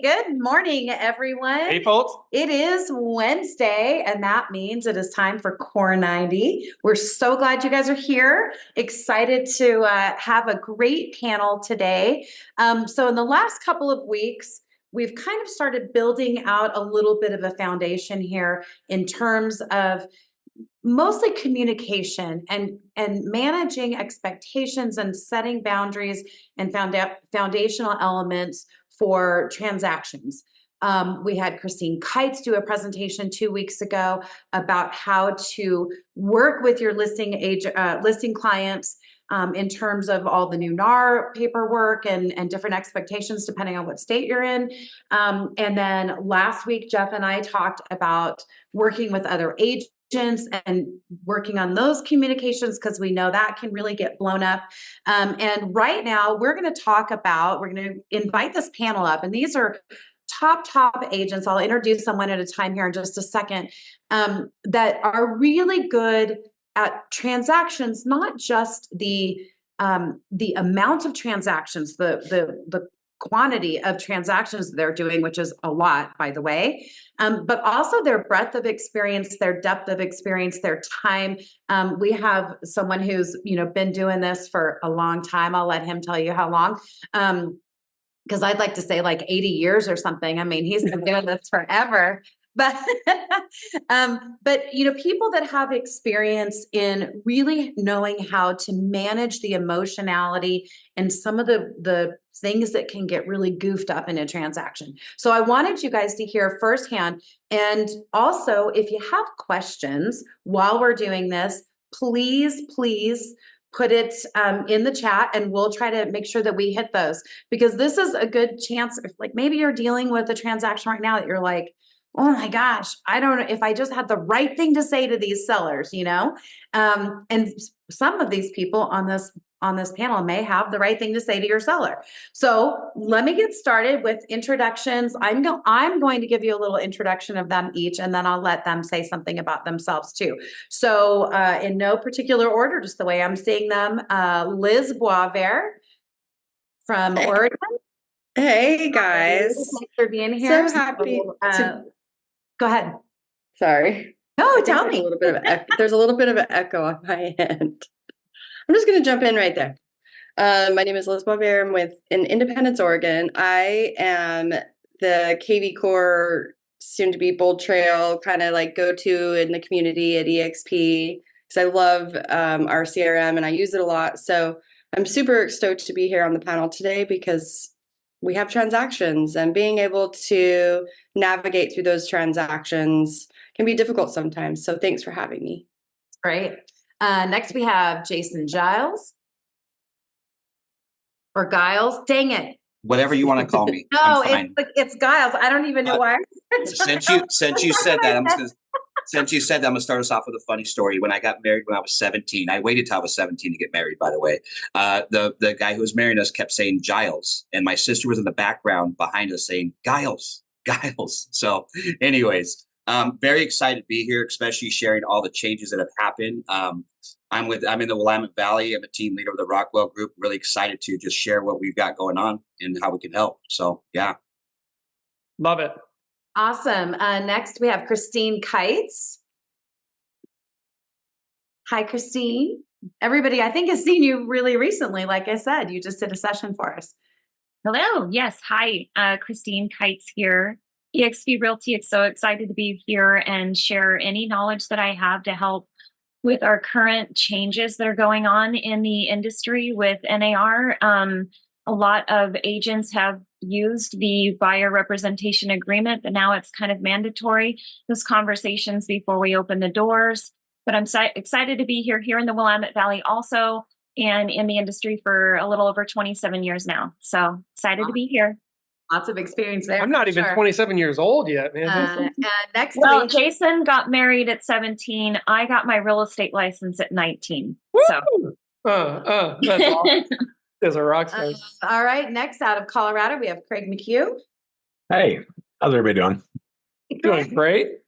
Good morning, everyone. Hey, folks. It is Wednesday, and that means it is time for Core 90. We're so glad you guys are here. Excited to have a great panel today. So in the last couple of weeks, we've kind of started building out a little bit of a foundation here in terms of mostly communication and managing expectations and setting boundaries and foundational elements for transactions. We had Christine Kites do a presentation 2 weeks ago about how to work with your listing clients in terms of all the new NAR paperwork and different expectations depending on what state you're in. And then last week, Jeff and I talked about working with other agents and working on those communications because we know that can really get blown up. And right now we're going to invite this panel up, and these are top agents. I'll introduce someone at a time here in just a second, that are really good at transactions, not just the amount of transactions, the quantity of transactions they're doing, which is a lot, by the way, but also their breadth of experience, their depth of experience, their time. We have someone who's been doing this for a long time. I'll let him tell you how long, because I'd like to say like 80 years or something. I mean, he's been doing this forever. But people that have experience in really knowing how to manage the emotionality and some of the things that can get really goofed up in a transaction. So I wanted you guys to hear firsthand. And also, if you have questions while we're doing this, please put it in the chat, and we'll try to make sure that we hit those, because this is a good chance. Like maybe you're dealing with a transaction right now that you're like, oh my gosh, I don't know if I just had the right thing to say to these sellers, and some of these people on this panel may have the right thing to say to your seller. So let me get started with introductions. I'm going to give you a little introduction of them each, and then I'll let them say something about themselves too. So in no particular order, just the way I'm seeing them, Liz Boisvert from Oregon. Hey guys. Thanks for being here. So happy Go ahead. Sorry. No, tell me. There's a little bit of an echo on my end. I'm just going to jump in right there. My name is Liz Boisvert. I'm in Independence, Oregon. I am the KV Core, soon to be Bold Trail, kind of like go-to in the community at EXP, because I love our CRM and I use it a lot. So I'm super stoked to be here on the panel today because we have transactions, and being able to navigate through those transactions can be difficult sometimes. So thanks for having me. Great. Next we have Jason.Giles. Or Giles. Dang it. Whatever you want to call me. No, it's Giles. I don't even know why. Since you said that, I'm gonna start us off with a funny story. When I got married when I was 17, I waited till I was 17 to get married, by the way. The guy who was marrying us kept saying Giles, and my sister was in the background behind us saying Giles. So anyways, very excited to be here, especially sharing all the changes that have happened. I'm in the Willamette Valley. I'm a team leader of the Rockwell Group. Really excited to just share what we've got going on and how we can help. So yeah. Love it. Awesome. Next, we have Christine Kites. Hi, Christine. Everybody, I think, has seen you really recently. Like I said, you just did a session for us. Hello. Yes. Hi, Christine Kites here. EXP Realty. It's so excited to be here and share any knowledge that I have to help with our current changes that are going on in the industry with NAR. A lot of agents have used the buyer representation agreement, but now it's kind of mandatory. Those conversations before we open the doors. But I'm excited to be here in the Willamette Valley also, and in the industry for a little over 27 years now. So excited to be here. Lots of experience there. I'm not even 27 years old yet, man. Next well, week, Jason got married at 17. I got my real estate license at 19. Woo! So that's awesome. As a rock star. All right. Next, out of Colorado, we have Craig McHugh. Hey, how's everybody doing? Doing great.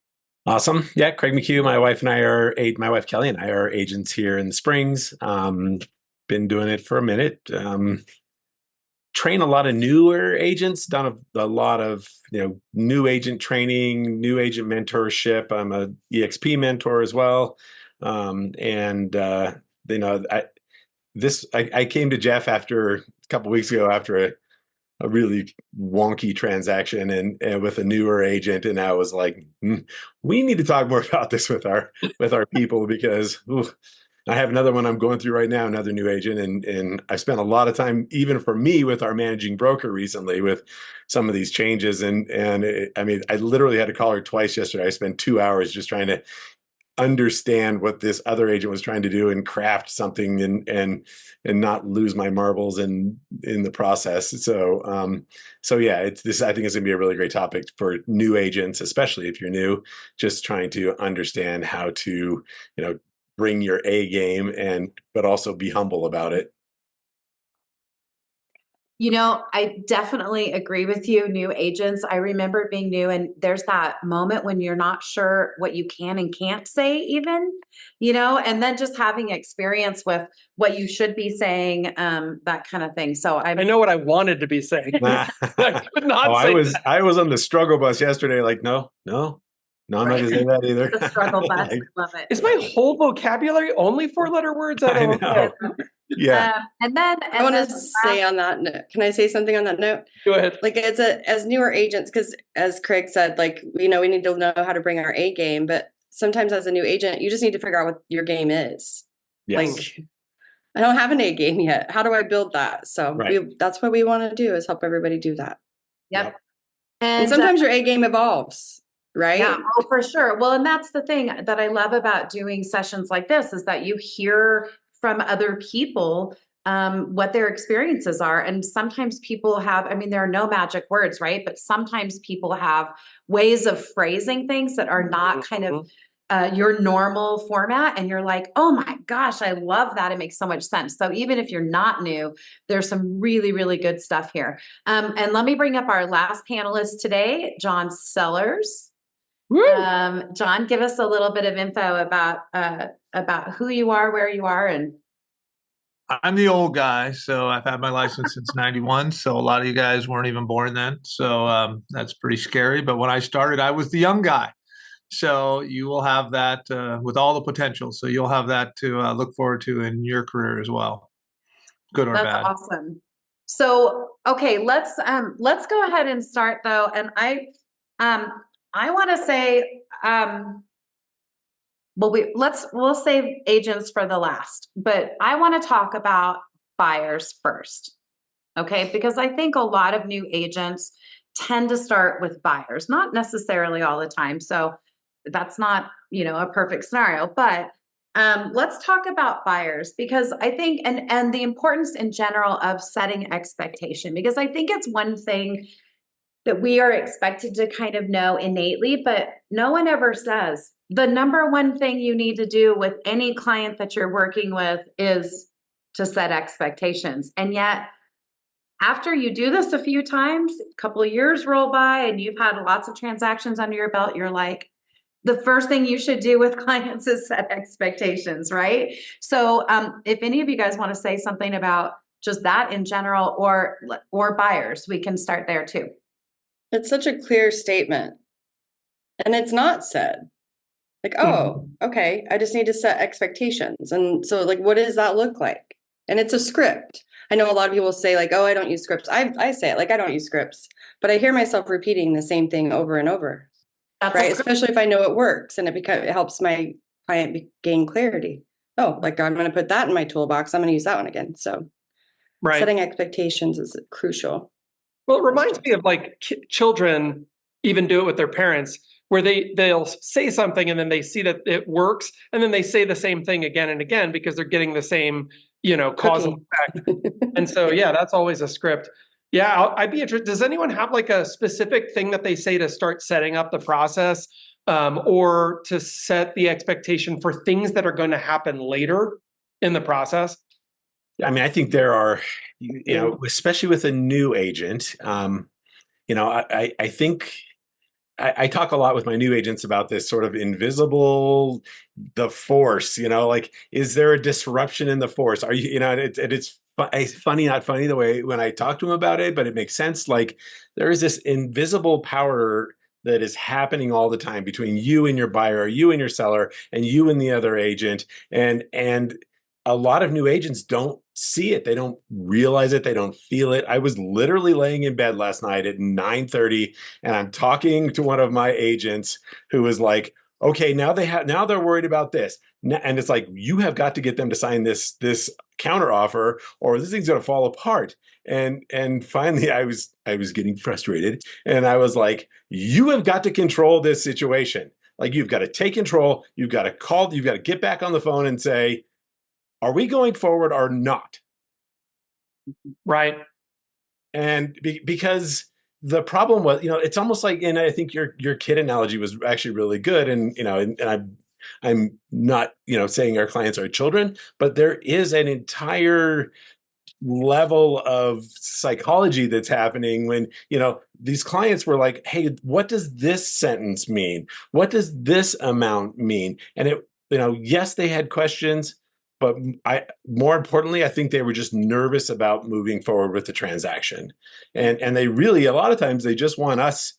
Awesome. Yeah, Craig McHugh. My wife Kelly and I are agents here in the Springs. Been doing it for a minute. train a lot of newer agents, done a lot of, new agent training, new agent mentorship. I'm a EXP mentor as well. I came to Jeff after a couple weeks ago after a really wonky transaction and with a newer agent, and I was like, we need to talk more about this with our people, because I have another one I'm going through right now, another new agent, and I spent a lot of time, even for me, with our managing broker recently with some of these changes, I literally had to call her twice yesterday. I spent 2 hours just trying to understand what this other agent was trying to do and craft something and not lose my marbles in the process. So yeah, I think it's gonna be a really great topic for new agents, especially if you're new, just trying to understand how to, bring your A game but also be humble about it. I definitely agree with you, new agents. I remember being new, and there's that moment when you're not sure what you can and can't say even, and then just having experience with what you should be saying, that kind of thing. So I know what I wanted to be saying. I could not say that. I was on the struggle bus yesterday, like, no, I'm not going to say that either. The struggle bus. I love it. Is my whole vocabulary only 4-letter words? I don't know. Yeah. I want to say on that note, can I say something on that note? Go ahead. Like as newer agents, because as Craig said, like, we need to know how to bring our A game, but sometimes as a new agent, you just need to figure out what your game is. Yes. Like, I don't have an A game yet. How do I build that? So that's what we want to do, is help everybody do that. Yep. And sometimes your A game evolves. Right? Yeah, for sure. Well, and that's the thing that I love about doing sessions like this, is that you hear from other people what their experiences are. And sometimes people have, there are no magic words, right? But sometimes people have ways of phrasing things that are not kind of your normal format. And you're like, oh my gosh, I love that. It makes so much sense. So even if you're not new, there's some really, really good stuff here. And let me bring up our last panelist today, John Sellers. John, give us a little bit of info about who you are, where you are, and I'm the old guy, so I've had my license since '91. So a lot of you guys weren't even born then, so that's pretty scary. But when I started, I was the young guy. So you will have that with all the potential. So you'll have that to look forward to in your career as well, good or bad. That's awesome. So okay, let's go ahead and start though, and I want to say, we'll save agents for the last, but I want to talk about buyers first. Okay. Because I think a lot of new agents tend to start with buyers, not necessarily all the time. So that's not, a perfect scenario, but let's talk about buyers, because I think, and the importance in general of setting expectation, because I think it's one thing that we are expected to kind of know innately, but no one ever says the number one thing you need to do with any client that you're working with is to set expectations. And yet, after you do this a few times, a couple of years roll by and you've had lots of transactions under your belt, you're like, the first thing you should do with clients is set expectations, right? So if any of you guys want to say something about just that in general, or buyers, we can start there too. It's such a clear statement, and it's not said. Like, oh, okay, I just need to set expectations. And so, like, what does that look like? And it's a script. I know a lot of people say, like, oh, I don't use scripts. I say it like, I don't use scripts, but I hear myself repeating the same thing over and over. That's right? Especially if I know it works and it helps my client gain clarity. Oh, like, I'm going to put that in my toolbox. I'm going to use that one again. So setting expectations is crucial. Well, it reminds me of like children even do it with their parents, where they'll say something and then they see that it works, and then they say the same thing again and again because they're getting the same, cause and effect. And so, yeah, that's always a script. Yeah, I'd be interested. Does anyone have like a specific thing that they say to start setting up the process, or to set the expectation for things that are going to happen later in the process? I think there are, especially with a new agent, I think I talk a lot with my new agents about this sort of the force, like, is there a disruption in the force? Are you, it's funny, not funny the way when I talk to him about it, but it makes sense. Like there is this invisible power that is happening all the time between you and your buyer, or you and your seller, and you and the other agent. And a lot of new agents don't see it. They don't realize it. They don't feel it. I was literally laying in bed last night at 9:30, and I'm talking to one of my agents who was like, okay, now they're worried about this. And it's like, you have got to get them to sign this counter offer, or this thing's going to fall apart. And finally I was getting frustrated, and I was like, you have got to control this situation. Like, you've got to take control. You've got to get back on the phone and say, are we going forward or not? Right. And because the problem was, it's almost like, and I think your kid analogy was actually really good. And, I'm not, saying our clients are children, but there is an entire level of psychology that's happening when, these clients were like, hey, what does this sentence mean? What does this amount mean? And it, yes, they had questions, but more importantly, I think they were just nervous about moving forward with the transaction. And they really, a lot of times, they just want us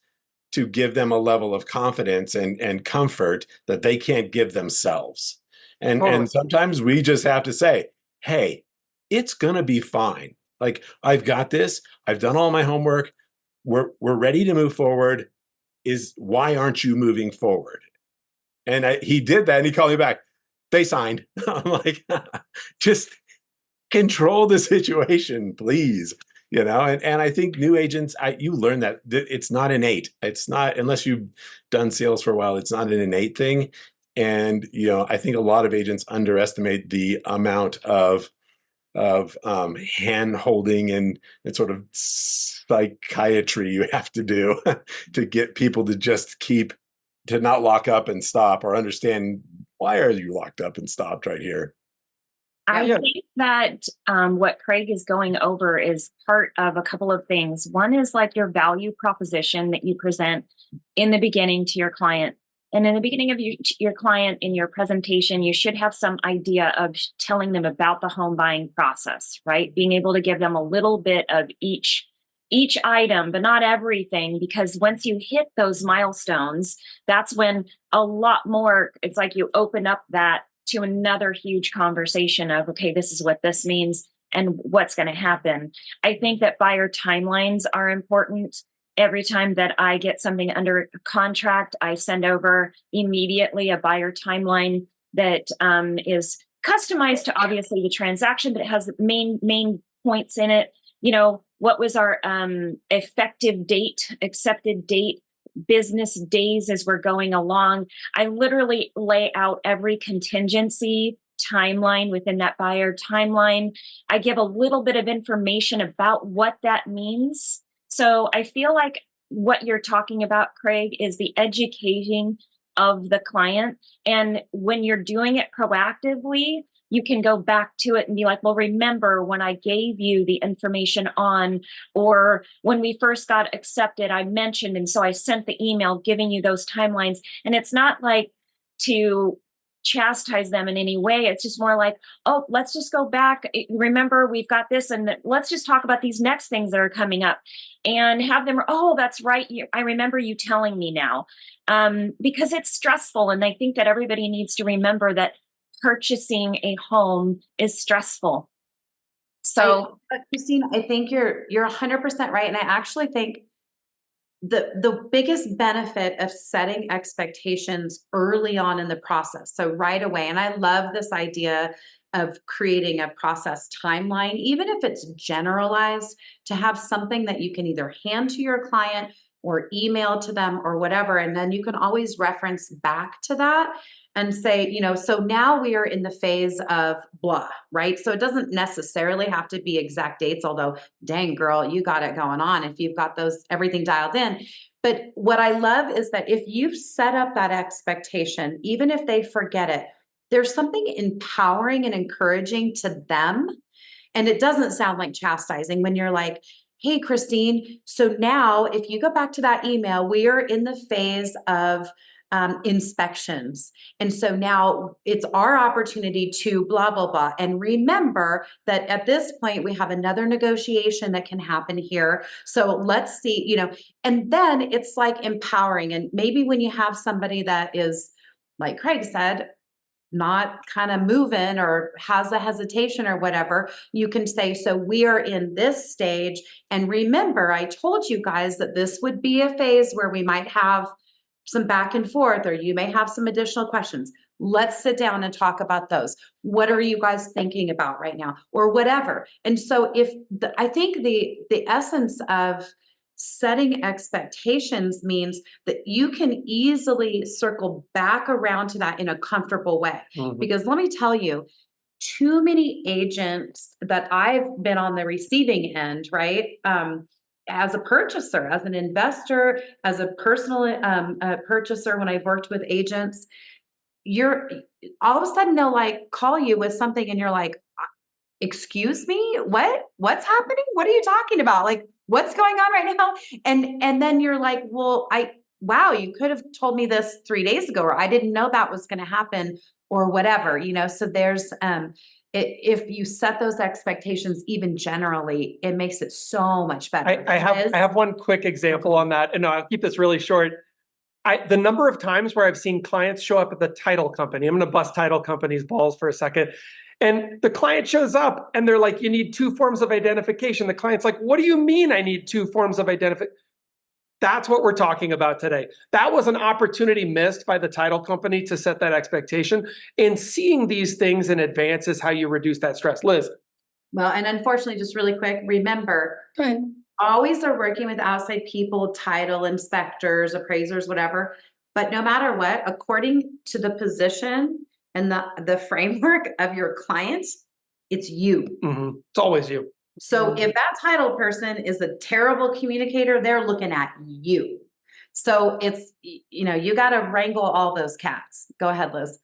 to give them a level of confidence and comfort that they can't give themselves. And sometimes we just have to say, hey, it's gonna be fine. Like, I've got this. I've done all my homework. We're ready to move forward. Why aren't you moving forward? And he did that, and he called me back. They signed. I'm like, just control the situation, please. And I think new agents, you learn that it's not innate. It's not, unless you've done sales for a while, it's not an innate thing. And, I think a lot of agents underestimate the amount of hand holding and sort of psychiatry you have to do to get people to not lock up and stop, or understand, why are you locked up and stopped right here? I think that what Craig is going over is part of a couple of things. One is like your value proposition that you present in the beginning to your client. And in the beginning of your client, in your presentation, you should have some idea of telling them about the home buying process, right? Being able to give them a little bit of each item, but not everything, because once you hit those milestones, that's when a lot more, it's like you open up that to another huge conversation of, okay, this is what this means and what's going to happen. I think that buyer timelines are important. Every time that I get something under contract, I send over immediately a buyer timeline that is customized to obviously the transaction, but it has main points in it. What was our effective date, accepted date, business days as we're going along. I literally lay out every contingency timeline within that buyer timeline. I give a little bit of information about what that means. So I feel like what you're talking about, Craig, is the educating of the client. And when you're doing it proactively, you can go back to it and be like, well, remember when I gave you the information on, or when we first got accepted, I mentioned, and so I sent the email giving you those timelines. And it's not like to chastise them in any way. It's just more like, oh, let's just go back. Remember, we've got this, and let's just talk about these next things that are coming up, and have them, oh, that's right. I remember you telling me now, because it's stressful. And I think that everybody needs to remember that purchasing a home is stressful. So, Christine, I think you're 100% right. And I actually think the biggest benefit of setting expectations early on in the process, so right away, and I love this idea of creating a process timeline, even if it's generalized, to have something that you can either hand to your client or email to them or whatever. And then you can always reference back to that and say, so now we are in the phase of blah, right? So it doesn't necessarily have to be exact dates, although dang girl, you got it going on if you've got everything dialed in. But what I love is that if you've set up that expectation, even if they forget it, there's something empowering and encouraging to them. And it doesn't sound like chastising when you're like, hey, Christine, so now if you go back to that email, we are in the phase of inspections. And so now it's our opportunity to blah, blah, blah. And remember that at this point, we have another negotiation that can happen here. So let's see, you know, and then it's like empowering. And maybe when you have somebody that is, like Craig said, not kind of moving or has a hesitation or whatever, you can say, so we are in this stage. And remember, I told you guys that this would be a phase where we might have some back and forth, or you may have some additional questions. Let's sit down and talk about those. What are you guys thinking about right now, or whatever? And so I think the essence of setting expectations means that you can easily circle back around to that in a comfortable way. Mhm. Because let me tell you, too many agents that I've been on the receiving end, right? As a purchaser, as an investor, as a personal purchaser, when I've worked with agents, you're all of a sudden they'll like call you with something and you're like, excuse me, what's happening? What are you talking about? Like, what's going on right now? And then you're like, well, wow, you could have told me this 3 days ago, or I didn't know that was going to happen, or whatever, you know. So there's if you set those expectations, even generally, it makes it so much better. I have one quick example on that, and I'll keep this really short. The number of times where I've seen clients show up at the title company, I'm going to bust title companies' balls for a second. And the client shows up and they're like, you need 2 forms of identification. The client's like, what do you mean I need 2 forms of identification? That's what we're talking about today. That was an opportunity missed by the title company to set that expectation. And seeing these things in advance is how you reduce that stress. Liz. Well, and unfortunately, just really quick, remember, always are working with outside people, title inspectors, appraisers, whatever. But no matter what, according to the position and the framework of your clients, it's you. Mm-hmm. It's always you. So if that title person is a terrible communicator, they're looking at you. So it's, you know, you got to wrangle all those cats. Go ahead, Liz.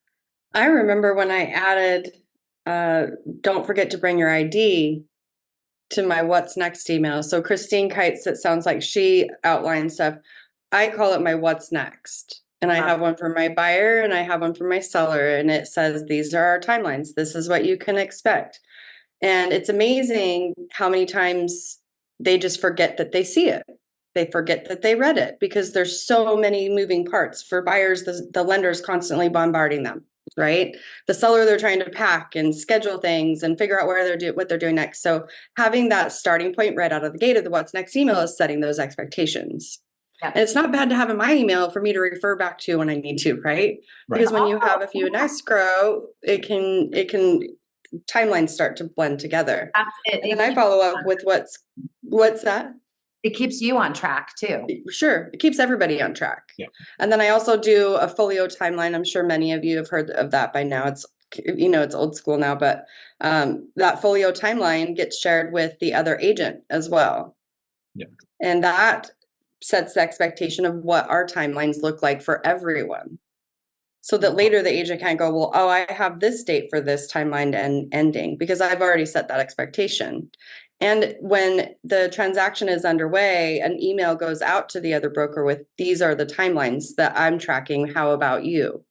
I remember when I added, don't forget to bring your ID to my what's next email. So Christine Kites, it sounds like she outlines stuff. I call it my what's next. And I have one for my buyer and I have one for my seller. And it says, these are our timelines. This is what you can expect. And it's amazing how many times they just forget that they see it. They forget that they read it because there's so many moving parts. For buyers, the lender's constantly bombarding them, right? The seller, they're trying to pack and schedule things and figure out what they're doing next. So having that starting point right out of the gate of the what's next email is setting those expectations. Yeah. And it's not bad to have in my email for me to refer back to when I need to, right? Because when you have a few in escrow, it can timelines start to blend together. And then I follow up with what's that? It keeps you on track too. Sure. It keeps everybody on track. Yeah. And then I also do a folio timeline. I'm sure many of you have heard of that by now. It's, you know, it's old school now, but that folio timeline gets shared with the other agent as well. Yeah. And that sets the expectation of what our timelines look like for everyone. So that later the agent can't go, well, oh, I have this date for this timeline and ending because I've already set that expectation. And when the transaction is underway, an email goes out to the other broker with, these are the timelines that I'm tracking. How about you?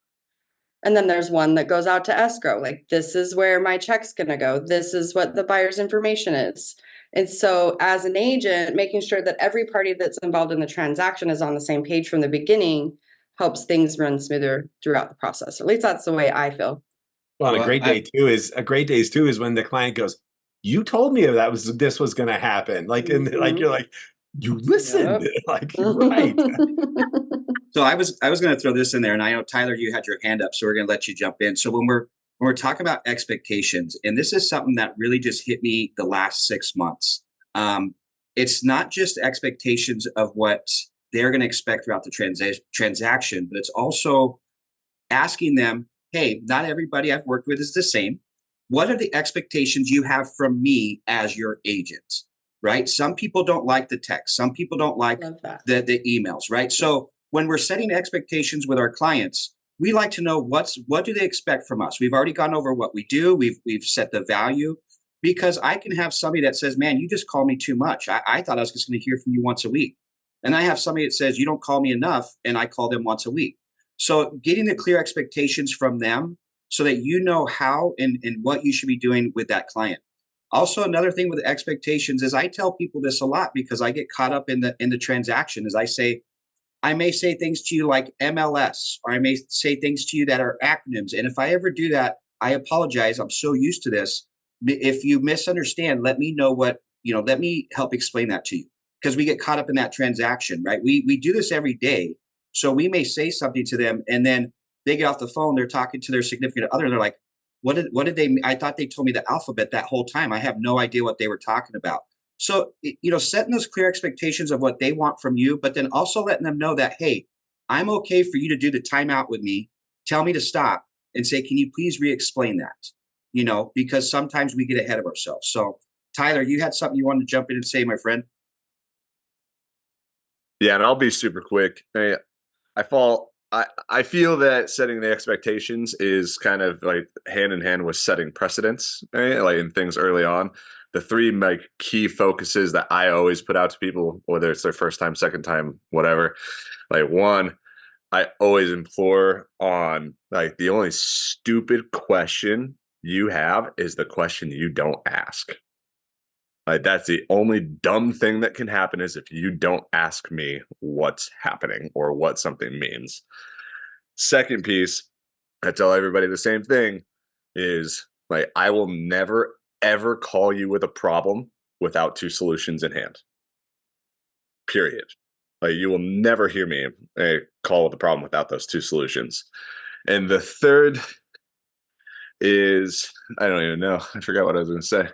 And then there's one that goes out to escrow. Like, this is where my check's going to go. This is what the buyer's information is. And so as an agent, making sure that every party that's involved in the transaction is on the same page from the beginning helps things run smoother throughout the process. At least that's the way I feel. Well, a great day too is when the client goes, you told me this was going to happen. Like, and like, you're like, you listened, like, right. So I was going to throw this in there, and I know Tyler, you had your hand up, so we're going to let you jump in. So when we're talking about expectations, and this is something that really just hit me the last 6 months. It's not just expectations of what they're going to expect throughout the transaction, but it's also asking them, hey, not everybody I've worked with is the same. What are the expectations you have from me as your agent, right? Some people don't like the text. Some people don't like the emails, right? So when we're setting expectations with our clients, we like to know what do they expect from us? We've already gone over what we do. We've set the value, because I can have somebody that says, man, you just call me too much. I thought I was just going to hear from you once a week. And I have somebody that says, you don't call me enough, and I call them once a week. So getting the clear expectations from them so that you know how and what you should be doing with that client. Also, another thing with expectations is I tell people this a lot because I get caught up in the transaction. Is I may say things to you like MLS, or I may say things to you that are acronyms. And if I ever do that, I apologize. I'm so used to this. If you misunderstand, let me know let me help explain that to you, because we get caught up in that transaction, right? We do this every day. So we may say something to them and then they get off the phone, they're talking to their significant other, and they're like, what did they, I thought they told me the alphabet that whole time. I have no idea what they were talking about. So, setting those clear expectations of what they want from you, but then also letting them know that, hey, I'm okay for you to do the timeout with me. Tell me to stop and say, can you please re-explain that? Because sometimes we get ahead of ourselves. So Tyler, you had something you wanted to jump in and say, my friend? Yeah, and I'll be super quick. I feel that setting the expectations is kind of like hand in hand with setting precedents, right? Like in things early on. The three key focuses that I always put out to people, whether it's their first time, second time, whatever. Like one, I always implore on the only stupid question you have is the question you don't ask. That's the only dumb thing that can happen is if you don't ask me what's happening or what something means. Second piece, I tell everybody the same thing is I will never, ever call you with a problem without two solutions in hand. Period. You will never hear me call with a problem without those two solutions. And the third is, I don't even know. I forgot what I was going to say.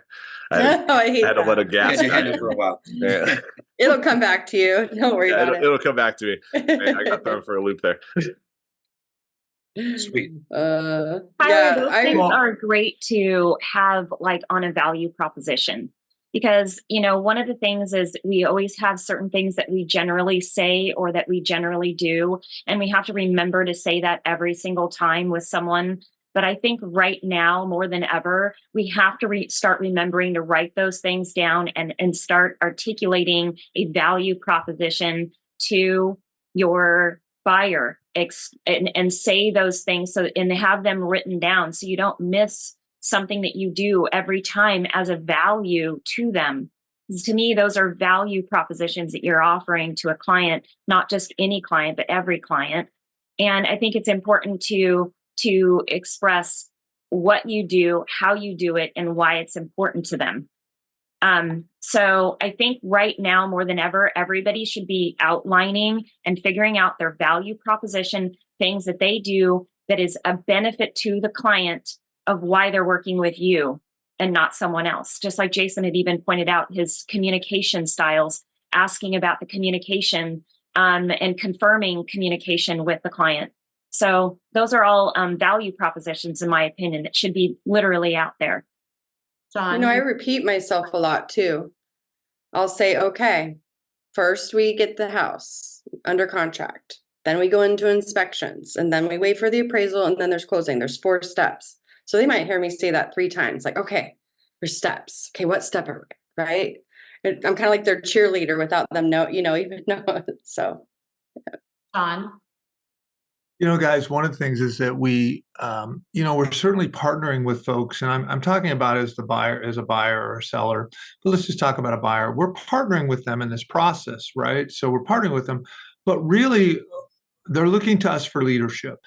I had to let a gas for a while. Yeah. It'll come back to you. Don't worry about it. It'll come back to me. I got thrown for a loop there. Sweet. Tyler, Yeah, those things are great to have on a value proposition, because one of the things is we always have certain things that we generally say or that we generally do, and we have to remember to say that every single time with someone. But I think right now more than ever, we have to start remembering to write those things down and start articulating a value proposition to your buyer and say those things and have them written down so you don't miss something that you do every time as a value to them. To me, those are value propositions that you're offering to a client, not just any client, but every client. And I think it's important to express what you do, how you do it, and why it's important to them. So I think right now more than ever, everybody should be outlining and figuring out their value proposition, things that they do that is a benefit to the client of why they're working with you and not someone else. Just like Jason had even pointed out his communication styles, asking about the communication and confirming communication with the client. So those are all value propositions, in my opinion, that should be literally out there. John, I repeat myself a lot too. I'll say, okay, first we get the house under contract, then we go into inspections, and then we wait for the appraisal, and then there's closing. There's 4 steps. So they might hear me say that 3 times, okay, there's steps. Okay, what step are we, right? I'm kind of like their cheerleader without them even know. So, yeah. John. Guys, one of the things is that we, we're certainly partnering with folks, and I'm talking about as a buyer or a seller, but let's just talk about a buyer. We're partnering with them in this process, right? So we're partnering with them, but really they're looking to us for leadership.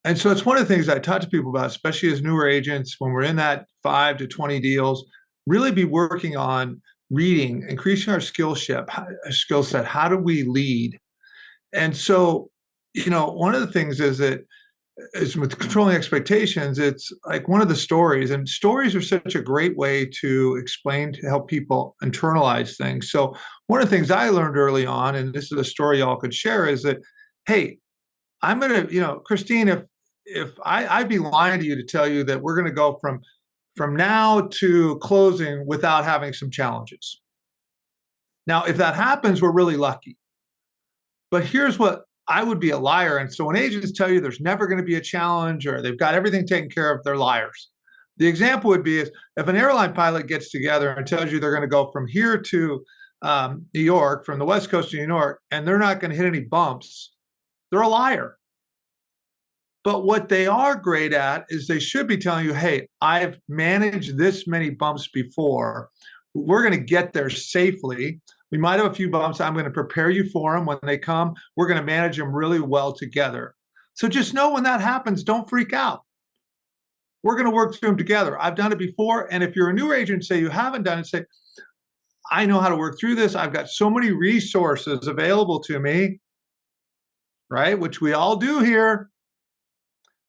And so it's one of the things I talk to people about, especially as newer agents, when we're in that 5 to 20 deals, really be working on reading, increasing our skill set. How do we lead? And so, one of the things is with controlling expectations, it's one of the stories, and stories are such a great way to explain, to help people internalize things. So one of the things I learned early on, and this is a story y'all could share, is that, hey, I'm going to, Christine, if I'd be lying to you to tell you that we're going to go from now to closing without having some challenges. Now, if that happens, we're really lucky. But here's what I would be a liar. And so when agents tell you there's never going to be a challenge or they've got everything taken care of, they're liars. The example would be is if an airline pilot gets together and tells you they're going to go from here to New York, from the West Coast to New York, and they're not going to hit any bumps, They're a liar. But what they are great at is they should be telling you, hey, I've managed this many bumps before. We're going to get there safely. We might have a few bumps. I'm going to prepare you for them. When they come, we're going to manage them really well together. So just know when that happens, don't freak out. We're going to work through them together. I've done it before. And if you're a new agent, say you haven't done it, say, I know how to work through this. I've got so many resources available to me, right? Which we all do here.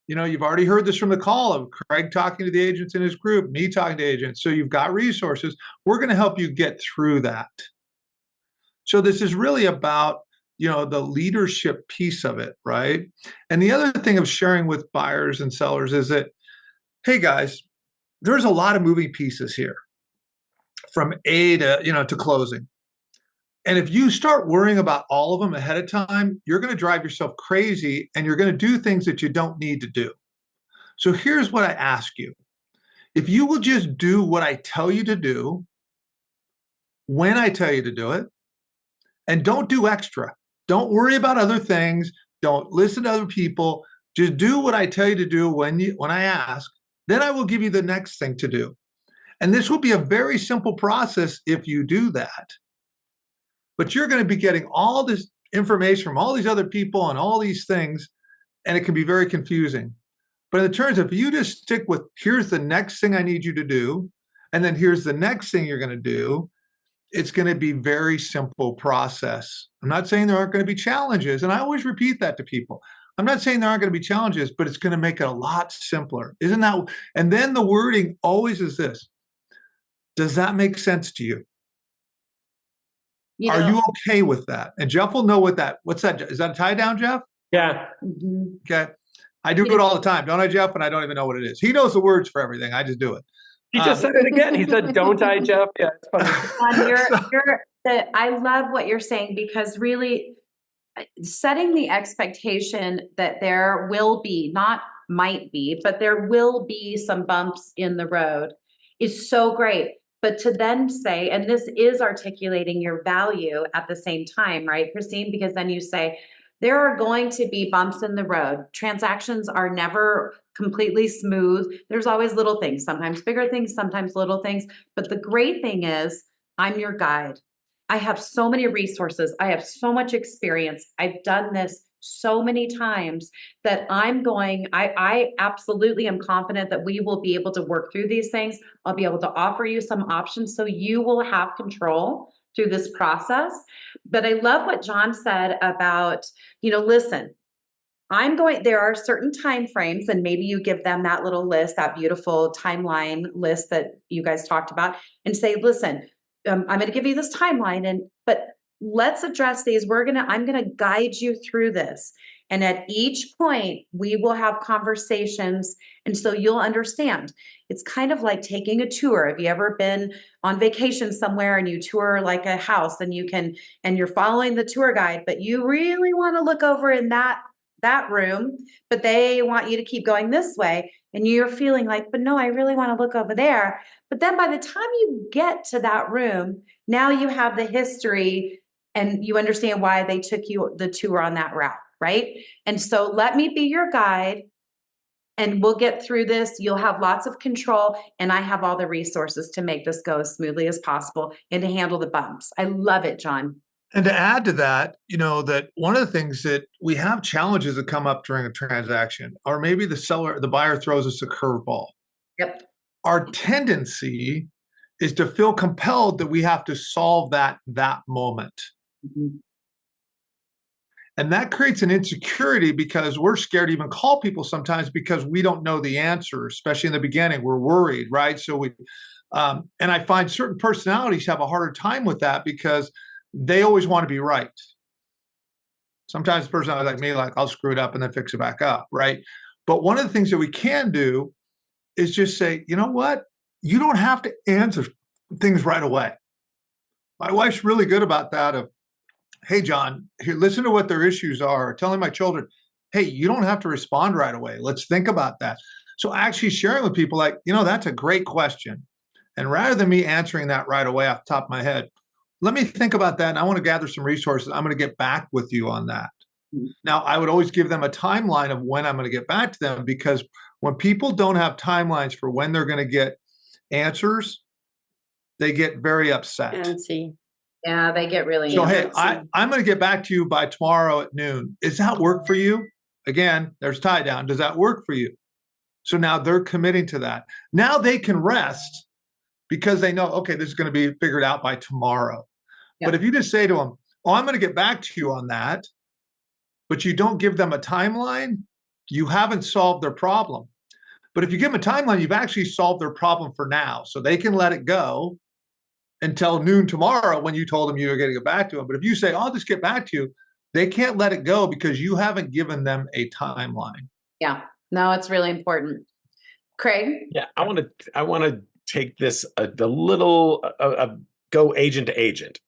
You know, you've already heard this from the call of Craig talking to the agents in his group, me talking to agents. So you've got resources. We're going to help you get through that. So this is really about, you know, the leadership piece of it, right? And the other thing of sharing with buyers and sellers is that, hey guys, there's a lot of moving pieces here from A to, you know, to closing. And if you start worrying about all of them ahead of time, you're going to drive yourself crazy and you're going to do things that you don't need to do. So here's what I ask you. If you will just do what I tell you to do, when I tell you to do it, and don't do extra. Don't worry about other things. Don't listen to other people. Just do what I tell you to do when I ask. Then I will give you the next thing to do. And this will be a very simple process if you do that. But you're going to be getting all this information from all these other people and all these things, and it can be very confusing. But in terms of if you just stick with, here's the next thing I need you to do, and then here's the next thing you're going to do, it's going to be very simple process. I'm not saying there aren't going to be challenges, and I always repeat that to people. I'm not saying there aren't going to be challenges, but it's going to make it a lot simpler. Isn't that? And then the wording always is this. Does that make sense to you? Are you okay with that? And Jeff will know what's that? Is that a tie down, Jeff? Yeah. Okay. I do it all the time, don't I, Jeff? And I don't even know what it is. He knows the words for everything. I just do it. He just said it again. He said, don't I, Jeff? Yeah, it's funny. I love what you're saying, because really setting the expectation that there will be, not might be, but there will be some bumps in the road is so great. But to then say, and this is articulating your value at the same time, right, Christine? Because then you say, there are going to be bumps in the road. Transactions are never completely smooth. There's always little things, sometimes bigger things, sometimes little things. But the great thing is, I'm your guide. I have so many resources. I have so much experience. I've done this so many times that I absolutely am confident that we will be able to work through these things. I'll be able to offer you some options so you will have control through this process. But I love what John said about, listen, there are certain time frames, and maybe you give them that little list, that beautiful timeline list that you guys talked about, and say, listen, I'm going to give you this timeline, but let's address these. I'm going to guide you through this. And at each point, we will have conversations. And so you'll understand. It's kind of like taking a tour. Have you ever been on vacation somewhere and you tour like a house and you're following the tour guide, but you really want to look over in that room, but they want you to keep going this way. And you're feeling like, but no, I really want to look over there. But then by the time you get to that room, now you have the history and you understand why they took you the tour on that route, right? And so let me be your guide and we'll get through this. You'll have lots of control and I have all the resources to make this go as smoothly as possible and to handle the bumps. I love it, John. And to add to that, that one of the things that we have challenges that come up during a transaction, or maybe the buyer throws us a curveball. Yep. Our tendency is to feel compelled that we have to solve that moment. Mm-hmm. And that creates an insecurity because we're scared to even call people sometimes because we don't know the answer, especially in the beginning. We're worried, right? So and I find certain personalities have a harder time with that because they always want to be right. Sometimes the person like me, I'll screw it up and then fix it back up, right? But one of the things that we can do is just say, you know what? You don't have to answer things right away. My wife's really good about that of, hey, John, here, listen to what their issues are. Telling my children, hey, you don't have to respond right away. Let's think about that. So actually sharing with people that's a great question. And rather than me answering that right away off the top of my head, let me think about that. And I want to gather some resources. I'm going to get back with you on that. Now, I would always give them a timeline of when I'm going to get back to them, because when people don't have timelines for when they're going to get answers, they get very upset. Fancy. Yeah, they get really. So, hey, antsy. I'm going to get back to you by tomorrow at noon. Does that work for you? Again, there's tie down. Does that work for you? So now they're committing to that. Now they can rest because they know, okay, this is going to be figured out by tomorrow. Yeah. But if you just say to them, oh, I'm going to get back to you on that, but you don't give them a timeline, you haven't solved their problem. But if you give them a timeline, you've actually solved their problem for now. So they can let it go until noon tomorrow when you told them you were going to get back to them. But if you say, I'll just get back to you, they can't let it go because you haven't given them a timeline. Yeah, no, it's really important. Craig? Yeah, I want to take this a little go agent to agent,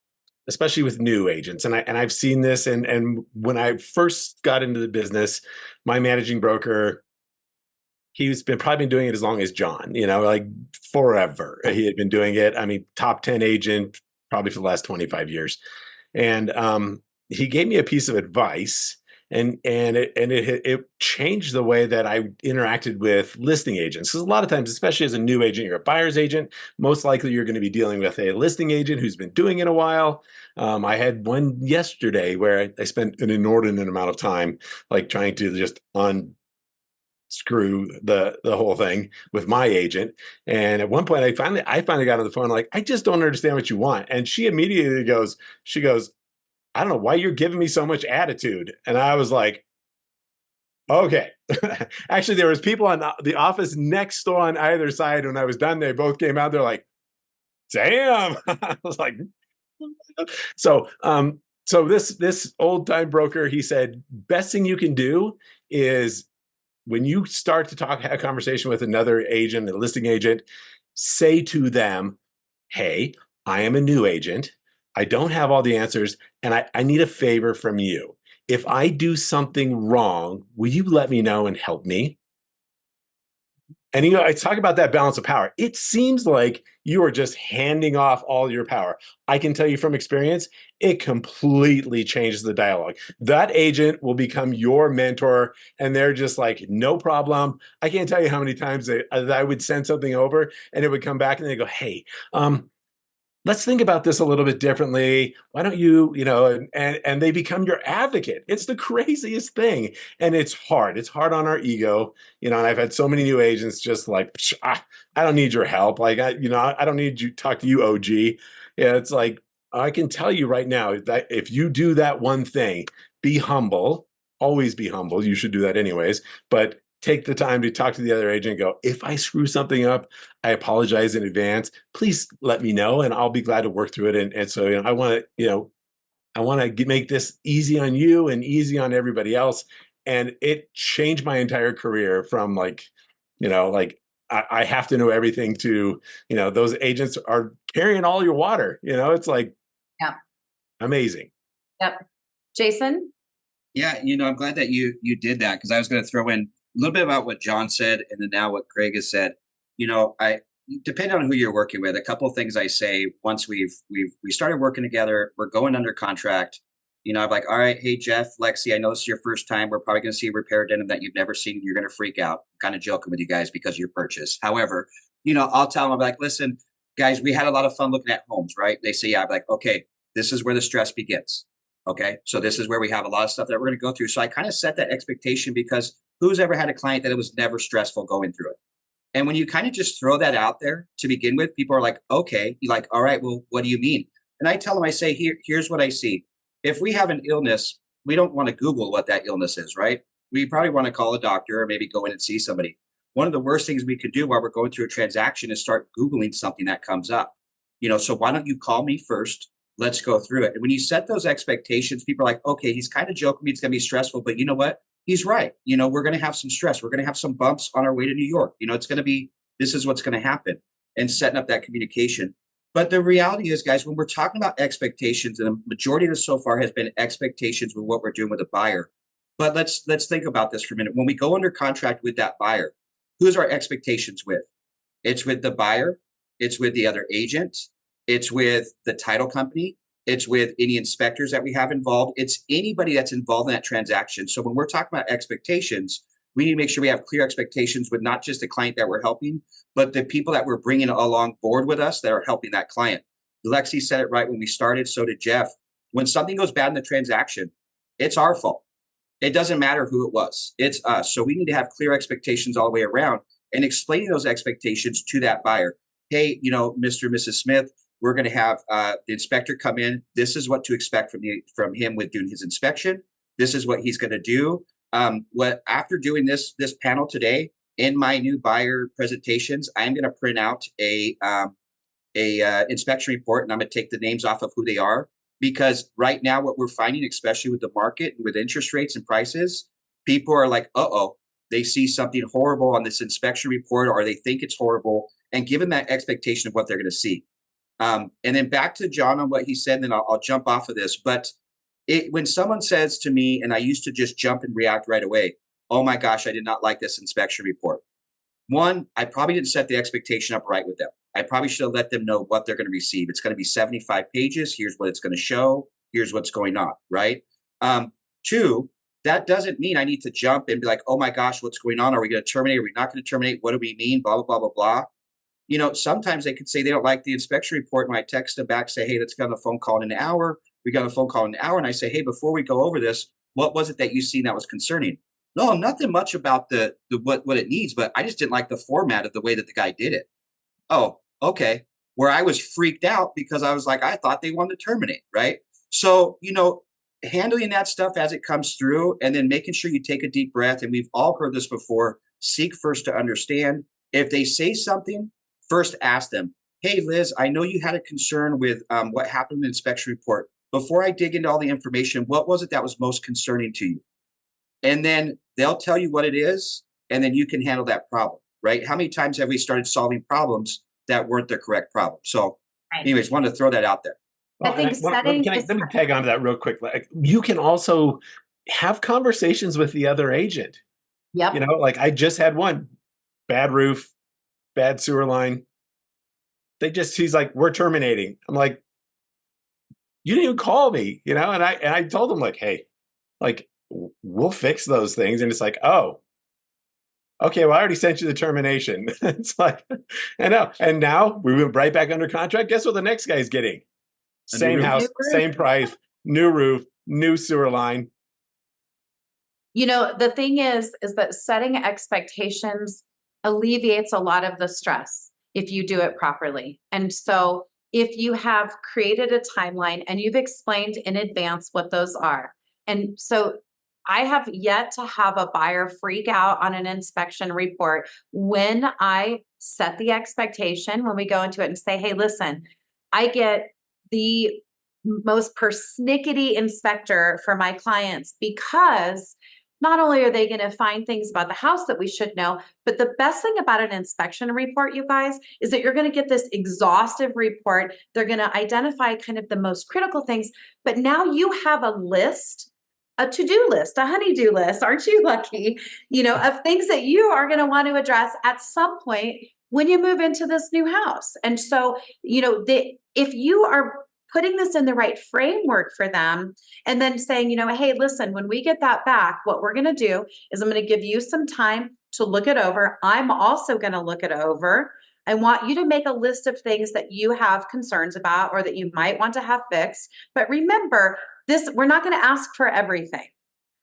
especially with new agents. And I've seen this. And when I first got into the business, my managing broker, he's probably been doing it as long as John, like forever. He had been doing it. I mean, top 10 agent probably for the last 25 years. And he gave me a piece of advice, and it changed the way that I interacted with listing agents. Because a lot of times, especially as a new agent, you're a buyer's agent. Most likely, you're going to be dealing with a listing agent who's been doing it a while. I had one yesterday where I spent an inordinate amount of time, like trying to just unscrew the whole thing with my agent. And at one point, I finally got on the phone, like, I just don't understand what you want. And she immediately goes, I don't know why you're giving me so much attitude. And I was like, okay. Actually, there was people on the office next door on either side. When I was done, they both came out. They're like, damn. I was like, so this old time broker, he said, best thing you can do is when you start to have a conversation with another agent, a listing agent, say to them, hey, I am a new agent. I don't have all the answers, and I need a favor from you. If I do something wrong, will you let me know and help me? And, I talk about that balance of power. It seems like you are just handing off all your power. I can tell you from experience, it completely changes the dialogue. That agent will become your mentor, and they're just like, no problem. I can't tell you how many times I would send something over, and it would come back, and they go, hey, let's think about this a little bit differently. Why don't you, and they become your advocate. It's the craziest thing. And it's hard. It's hard on our ego, and I've had so many new agents just like, I don't need your help. Like, I don't need you to talk to you, OG. Yeah, it's like, I can tell you right now that if you do that one thing, be humble, always be humble. You should do that anyways, but take the time to talk to the other agent and go, if I screw something up, I apologize in advance. Please let me know, and I'll be glad to work through it. And so, I want to make this easy on you and easy on everybody else. And it changed my entire career from like I have to know everything to, those agents are carrying all your water. It's like, yeah, amazing. Yep. Jason? Yeah, I'm glad that you did that, because I was going to throw in a little bit about what John said, and then now what Craig has said. I depending on who you're working with, a couple of things I say once we started working together, we're going under contract. I'm like, all right, hey Jeff, Lexy, I know this is your first time. We're probably going to see a repair addendum that you've never seen. You're going to freak out. I'm kind of joking with you guys because of your purchase. However, I'll tell them, I'm like, listen, guys, we had a lot of fun looking at homes, right? They say, yeah. I'm like, okay, this is where the stress begins. Okay, so this is where we have a lot of stuff that we're going to go through. So I kind of set that expectation, because who's ever had a client that it was never stressful going through it? And when you kind of just throw that out there to begin with, people are like, okay, you're like, all right, well, what do you mean? And I tell them, I say, here's what I see. If we have an illness, we don't want to Google what that illness is, right? We probably want to call a doctor or maybe go in and see somebody. One of the worst things we could do while we're going through a transaction is start Googling something that comes up. So why don't you call me first? Let's go through it. And when you set those expectations, people are like, okay, he's kind of joking me. It's going to be stressful, but you know what? He's right. We're going to have some stress. We're going to have some bumps on our way to New York. It's going to be, this is what's going to happen, and setting up that communication. But the reality is, guys, when we're talking about expectations, and the majority of this so far has been expectations with what we're doing with a buyer. But let's think about this for a minute. When we go under contract with that buyer, who's our expectations with? It's with the buyer. It's with the other agent. It's with the title company. It's with any inspectors that we have involved. It's anybody that's involved in that transaction. So when we're talking about expectations, we need to make sure we have clear expectations with not just the client that we're helping, but the people that we're bringing along board with us that are helping that client. Lexy said it right when we started. So did Jeff. When something goes bad in the transaction, it's our fault. It doesn't matter who it was. It's us. So we need to have clear expectations all the way around and explaining those expectations to that buyer. Hey, Mr. and Mrs. Smith, we're going to have the inspector come in. This is what to expect from him with doing his inspection. This is what he's going to do. After doing this panel today, in my new buyer presentations, I'm going to print out a inspection report, and I'm going to take the names off of who they are. Because right now, what we're finding, especially with the market, with interest rates and prices, people are like, uh-oh, they see something horrible on this inspection report, or they think it's horrible, and give them that expectation of what they're going to see. And then back to John on what he said, and then I'll jump off of this. But when someone says to me, and I used to just jump and react right away, oh my gosh, I did not like this inspection report. One, I probably didn't set the expectation up right with them. I probably should have let them know what they're going to receive. It's going to be 75 pages. Here's what it's going to show. Here's what's going on, right? Two, that doesn't mean I need to jump and be like, oh my gosh, what's going on? Are we going to terminate? Are we not going to terminate? What do we mean? Blah, blah, blah, blah, blah. Sometimes they could say they don't like the inspection report. And I text them back, say, hey, let's get on the phone call in an hour. We got a phone call in an hour. And I say, hey, before we go over this, what was it that you seen that was concerning? No, nothing much about the what it needs, but I just didn't like the format of the way that the guy did it. Oh, okay. Where I was freaked out because I was like, I thought they wanted to terminate, right? So, handling that stuff as it comes through, and then making sure you take a deep breath. And we've all heard this before. Seek first to understand. If they say something, first ask them, hey, Liz, I know you had a concern with what happened in the inspection report. Before I dig into all the information, what was it that was most concerning to you? And then they'll tell you what it is, and then you can handle that problem, right? How many times have we started solving problems that weren't the correct problem? So anyways, wanted to throw that out there. I think let me tag on to that real quick. Like, you can also have conversations with the other agent. Yep. I just had one, bad roof, bad sewer line. He's like, we're terminating. I'm like, you didn't even call me, and I told him, like, hey, like, we'll fix those things. And it's like, oh, okay, well, I already sent you the termination. It's like, I know. And now we went right back under contract. Guess what the next guy's getting? Same house, same price, new roof, new sewer line. The thing is that setting expectations alleviates a lot of the stress if you do it properly. And so if you have created a timeline and you've explained in advance what those are. And so I have yet to have a buyer freak out on an inspection report when I set the expectation, when we go into it and say, hey, listen, I get the most persnickety inspector for my clients, because not only are they going to find things about the house that we should know, but the best thing about an inspection report, you guys, is that you're going to get this exhaustive report. They're going to identify kind of the most critical things, but now you have a list, a to-do list, a honey-do list, aren't you lucky, of things that you are going to want to address at some point when you move into this new house. And so, if you are putting this in the right framework for them and then saying, hey, listen, when we get that back, what we're going to do is I'm going to give you some time to look it over. I'm also going to look it over. I want you to make a list of things that you have concerns about or that you might want to have fixed. But remember, we're not going to ask for everything.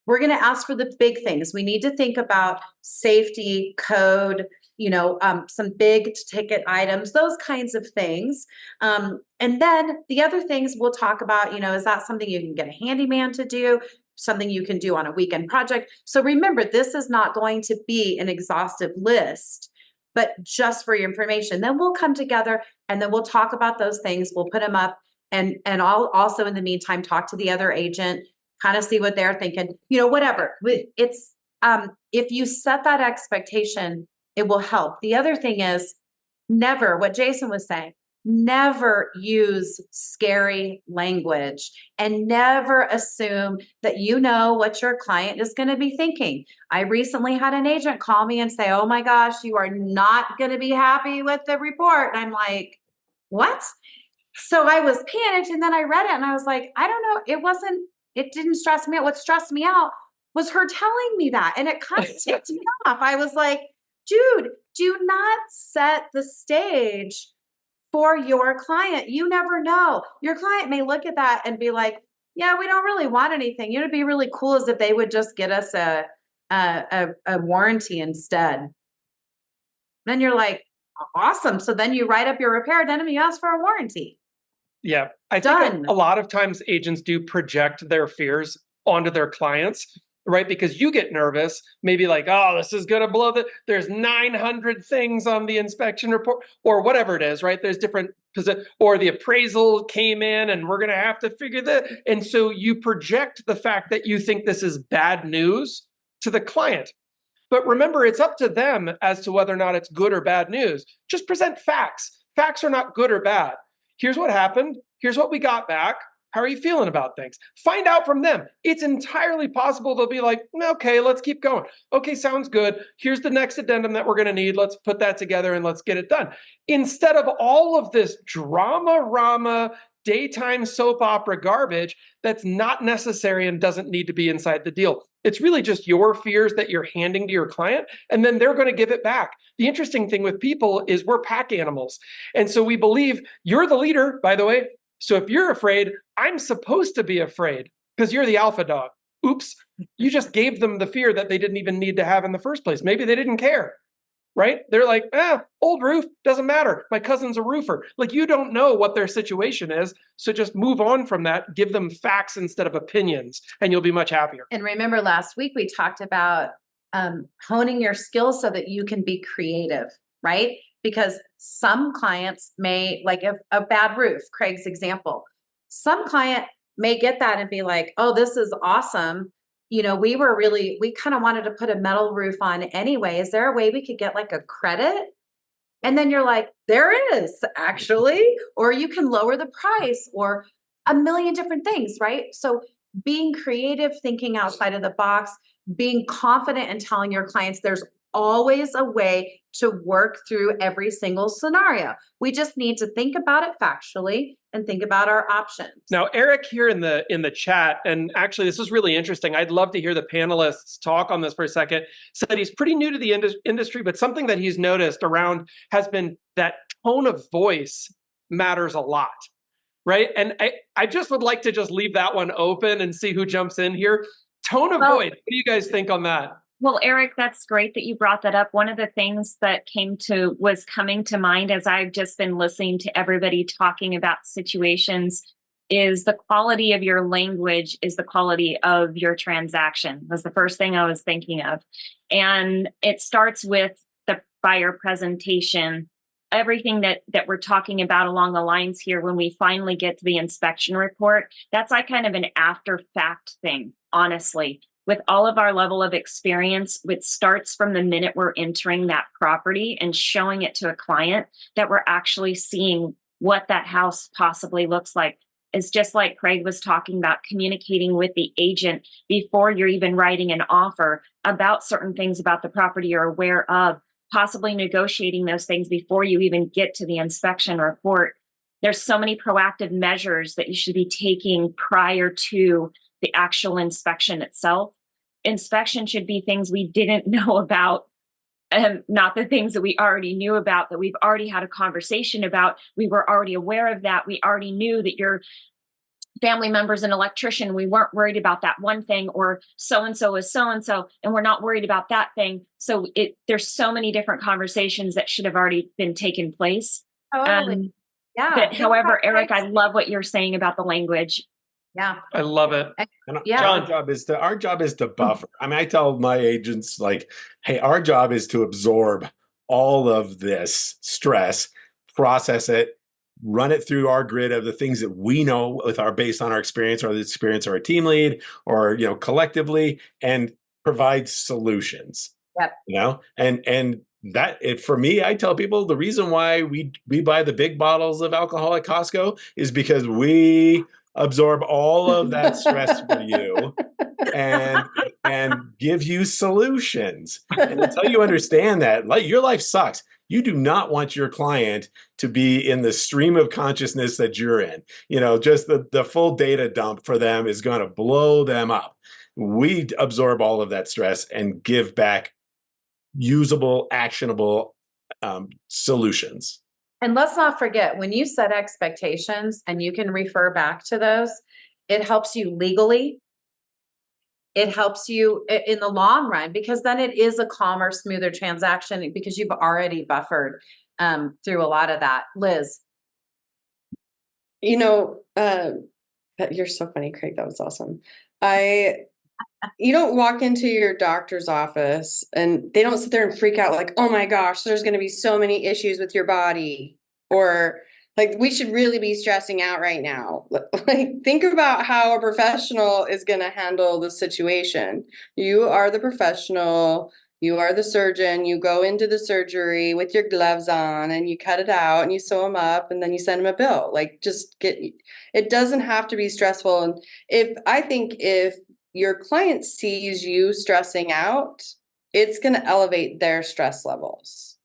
We're going to ask for the big things. We need to think about safety, code, some big ticket items, those kinds of things. And then the other things we'll talk about, is that something you can get a handyman to do, something you can do on a weekend project? So remember, this is not going to be an exhaustive list, but just for your information. Then we'll come together and then we'll talk about those things. We'll put them up, and I'll also in the meantime talk to the other agent, kind of see what they're thinking, whatever. It's if you set that expectation, it will help. The other thing is never, what Jason was saying, never use scary language and never assume that you know what your client is going to be thinking. I recently had an agent call me and say, oh my gosh, you are not going to be happy with the report. And I'm like, what? So I was panicked, and then I read it and I was like, I don't know. It didn't stress me out. What stressed me out was her telling me that. And it kind of ticked me off. I was like, dude, do not set the stage for your client. You never know. Your client may look at that and be like, yeah, we don't really want anything. It'd be really cool as if they would just get us a warranty instead. Then you're like, awesome. So then you write up your repair addendum and you ask for a warranty. Yeah. I think a lot of times agents do project their fears onto their clients, right? Because you get nervous, maybe like, oh, this is going to blow there's 900 things on the inspection report or whatever it is, right? There's different, or the appraisal came in and we're going to have to figure that. And so you project the fact that you think this is bad news to the client. But remember, it's up to them as to whether or not it's good or bad news. Just present facts. Facts are not good or bad. Here's what happened. Here's what we got back. How are you feeling about things? Find out from them. It's entirely possible they'll be like, okay, let's keep going. Okay, sounds good. Here's the next addendum that we're going to need. Let's put that together and let's get it done. Instead of all of this drama, daytime soap opera garbage that's not necessary and doesn't need to be inside the deal. It's really just your fears that you're handing to your client, and then they're going to give it back. The interesting thing with people is we're pack animals. And so we believe you're the leader, by the way. So if you're afraid, I'm supposed to be afraid because you're the alpha dog. Oops, you just gave them the fear that they didn't even need to have in the first place. Maybe they didn't care, right? They're like, old roof, doesn't matter. My cousin's a roofer. Like, you don't know what their situation is. So just move on from that. Give them facts instead of opinions, and you'll be much happier. And remember last week we talked about honing your skills so that you can be creative, right? Because some clients may, like a bad roof, Craig's example, some client may get that and be like, oh, this is awesome. You know, we kind of wanted to put a metal roof on anyway. Is there a way we could get like a credit? And then you're like, there is actually, or you can lower the price or a million different things, right? So being creative, thinking outside of the box, being confident in telling your clients there's always a way to work through every single scenario. We just need to think about it factually and think about our options. Now, Eric here in the chat, and actually this is really interesting. I'd love to hear the panelists talk on this for a second. Said he's pretty new to the industry, but something that he's noticed around has been that tone of voice matters a lot, right? And I just would like to just leave that one open and see who jumps in here. Tone of voice. What do you guys think on that? Well, Eric, that's great that you brought that up. One of the things that was coming to mind as I've just been listening to everybody talking about situations is the quality of your language is the quality of your transaction. Was the first thing I was thinking of. And it starts with the buyer presentation, everything that we're talking about along the lines here when we finally get to the inspection report. That's like kind of an after fact thing, honestly. With all of our level of experience, it starts from the minute we're entering that property and showing it to a client that we're actually seeing what that house possibly looks like. It's just like Craig was talking about, communicating with the agent before you're even writing an offer about certain things about the property you're aware of, possibly negotiating those things before you even get to the inspection report. There's so many proactive measures that you should be taking prior to the actual inspection itself. Inspection should be things we didn't know about, not the things that we already knew about, that we've already had a conversation about. We were already aware of that. We already knew that your family member's an electrician. We weren't worried about that one thing, or so-and-so is so-and-so, and we're not worried about that thing. So there's so many different conversations that should have already been taken place. Totally. Yeah. But however, Eric, I love what you're saying about the language. Yeah. I love it. And Yeah. our job is to buffer. I mean, I tell my agents, like, hey, our job is to absorb all of this stress, process it, run it through our grid of the things that we know based on our experience or the experience of our team lead, or, you know, collectively, and provide solutions. Yep. You know, and that for me, I tell people the reason why we buy the big bottles of alcohol at Costco is because we absorb all of that stress for you and give you solutions. And until you understand that, like, your life sucks. You do not want your client to be in the stream of consciousness that you're in. Just the full data dump for them is going to blow them up. We absorb all of that stress and give back usable, actionable solutions. And let's not forget, when you set expectations, and you can refer back to those, it helps you legally. It helps you in the long run, because then it is a calmer, smoother transaction because you've already buffered through a lot of that. Liz. You're so funny, Craig. That was awesome. You don't walk into your doctor's office and they don't sit there and freak out like, oh my gosh, there's going to be so many issues with your body, or like, we should really be stressing out right now. Like, think about how a professional is going to handle the situation. You are the professional. You are the surgeon. You go into the surgery with your gloves on and you cut it out and you sew them up and then you send them a bill. Like, it doesn't have to be stressful. And if your client sees you stressing out, it's going to elevate their stress levels.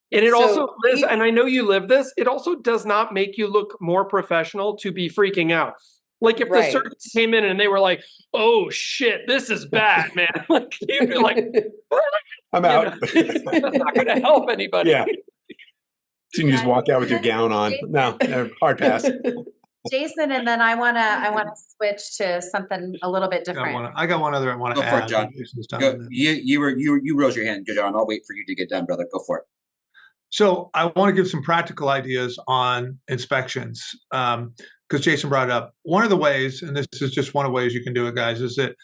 And it also, Liz, and I know you live this, it also does not make you look more professional to be freaking out. Like, if the surgeon came in and they were like, oh shit, this is bad, man. Like, you'd be like, I'm out. That's not going to help anybody. Yeah. So you just walk out with your gown on. No, hard pass. Jason, and then I wanna switch to something a little bit different. I got one other I want to add. Go for it, John. Go, you rose your hand, John. I'll wait for you to get done, brother. Go for it. So I want to give some practical ideas on inspections, because Jason brought it up. One of the ways, and this is just one of the ways you can do it, guys, is that,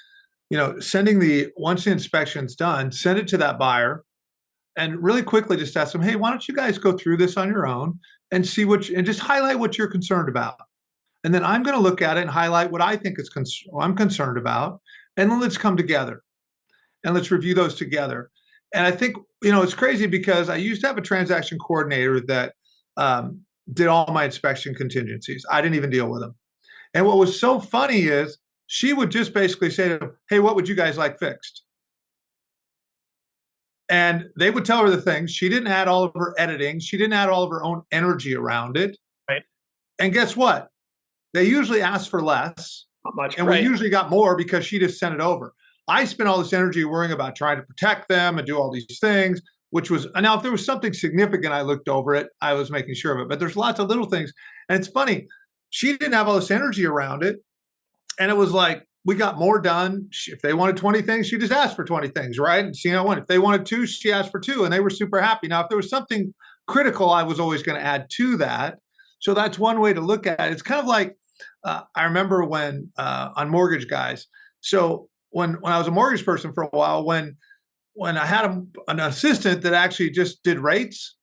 once the inspection's done, send it to that buyer and really quickly just ask them, hey, why don't you guys go through this on your own and see and just highlight what you're concerned about. And then I'm going to look at it and highlight what I think I'm concerned about. And then let's come together and let's review those together. And I think, it's crazy because I used to have a transaction coordinator that did all my inspection contingencies. I didn't even deal with them. And what was so funny is she would just basically say to them, hey, what would you guys like fixed? And they would tell her the things. She didn't add all of her editing. She didn't add all of her own energy around it. Right. And guess what? They usually asked for less. Not much. And we usually got more because she just sent it over. I spent all this energy worrying about trying to protect them and do all these things, which was, now if there was something significant, I looked over it, I was making sure of it, but there's lots of little things. And it's funny, she didn't have all this energy around it. And it was like, we got more done. If they wanted 20 things, she just asked for 20 things, right? And if they wanted 2, she asked for 2 and they were super happy. Now, if there was something critical, I was always going to add to that. So that's one way to look at it. It's kind of like, I remember when, on mortgage guys, so when I was a mortgage person for a while, when I had an assistant that actually just did rates,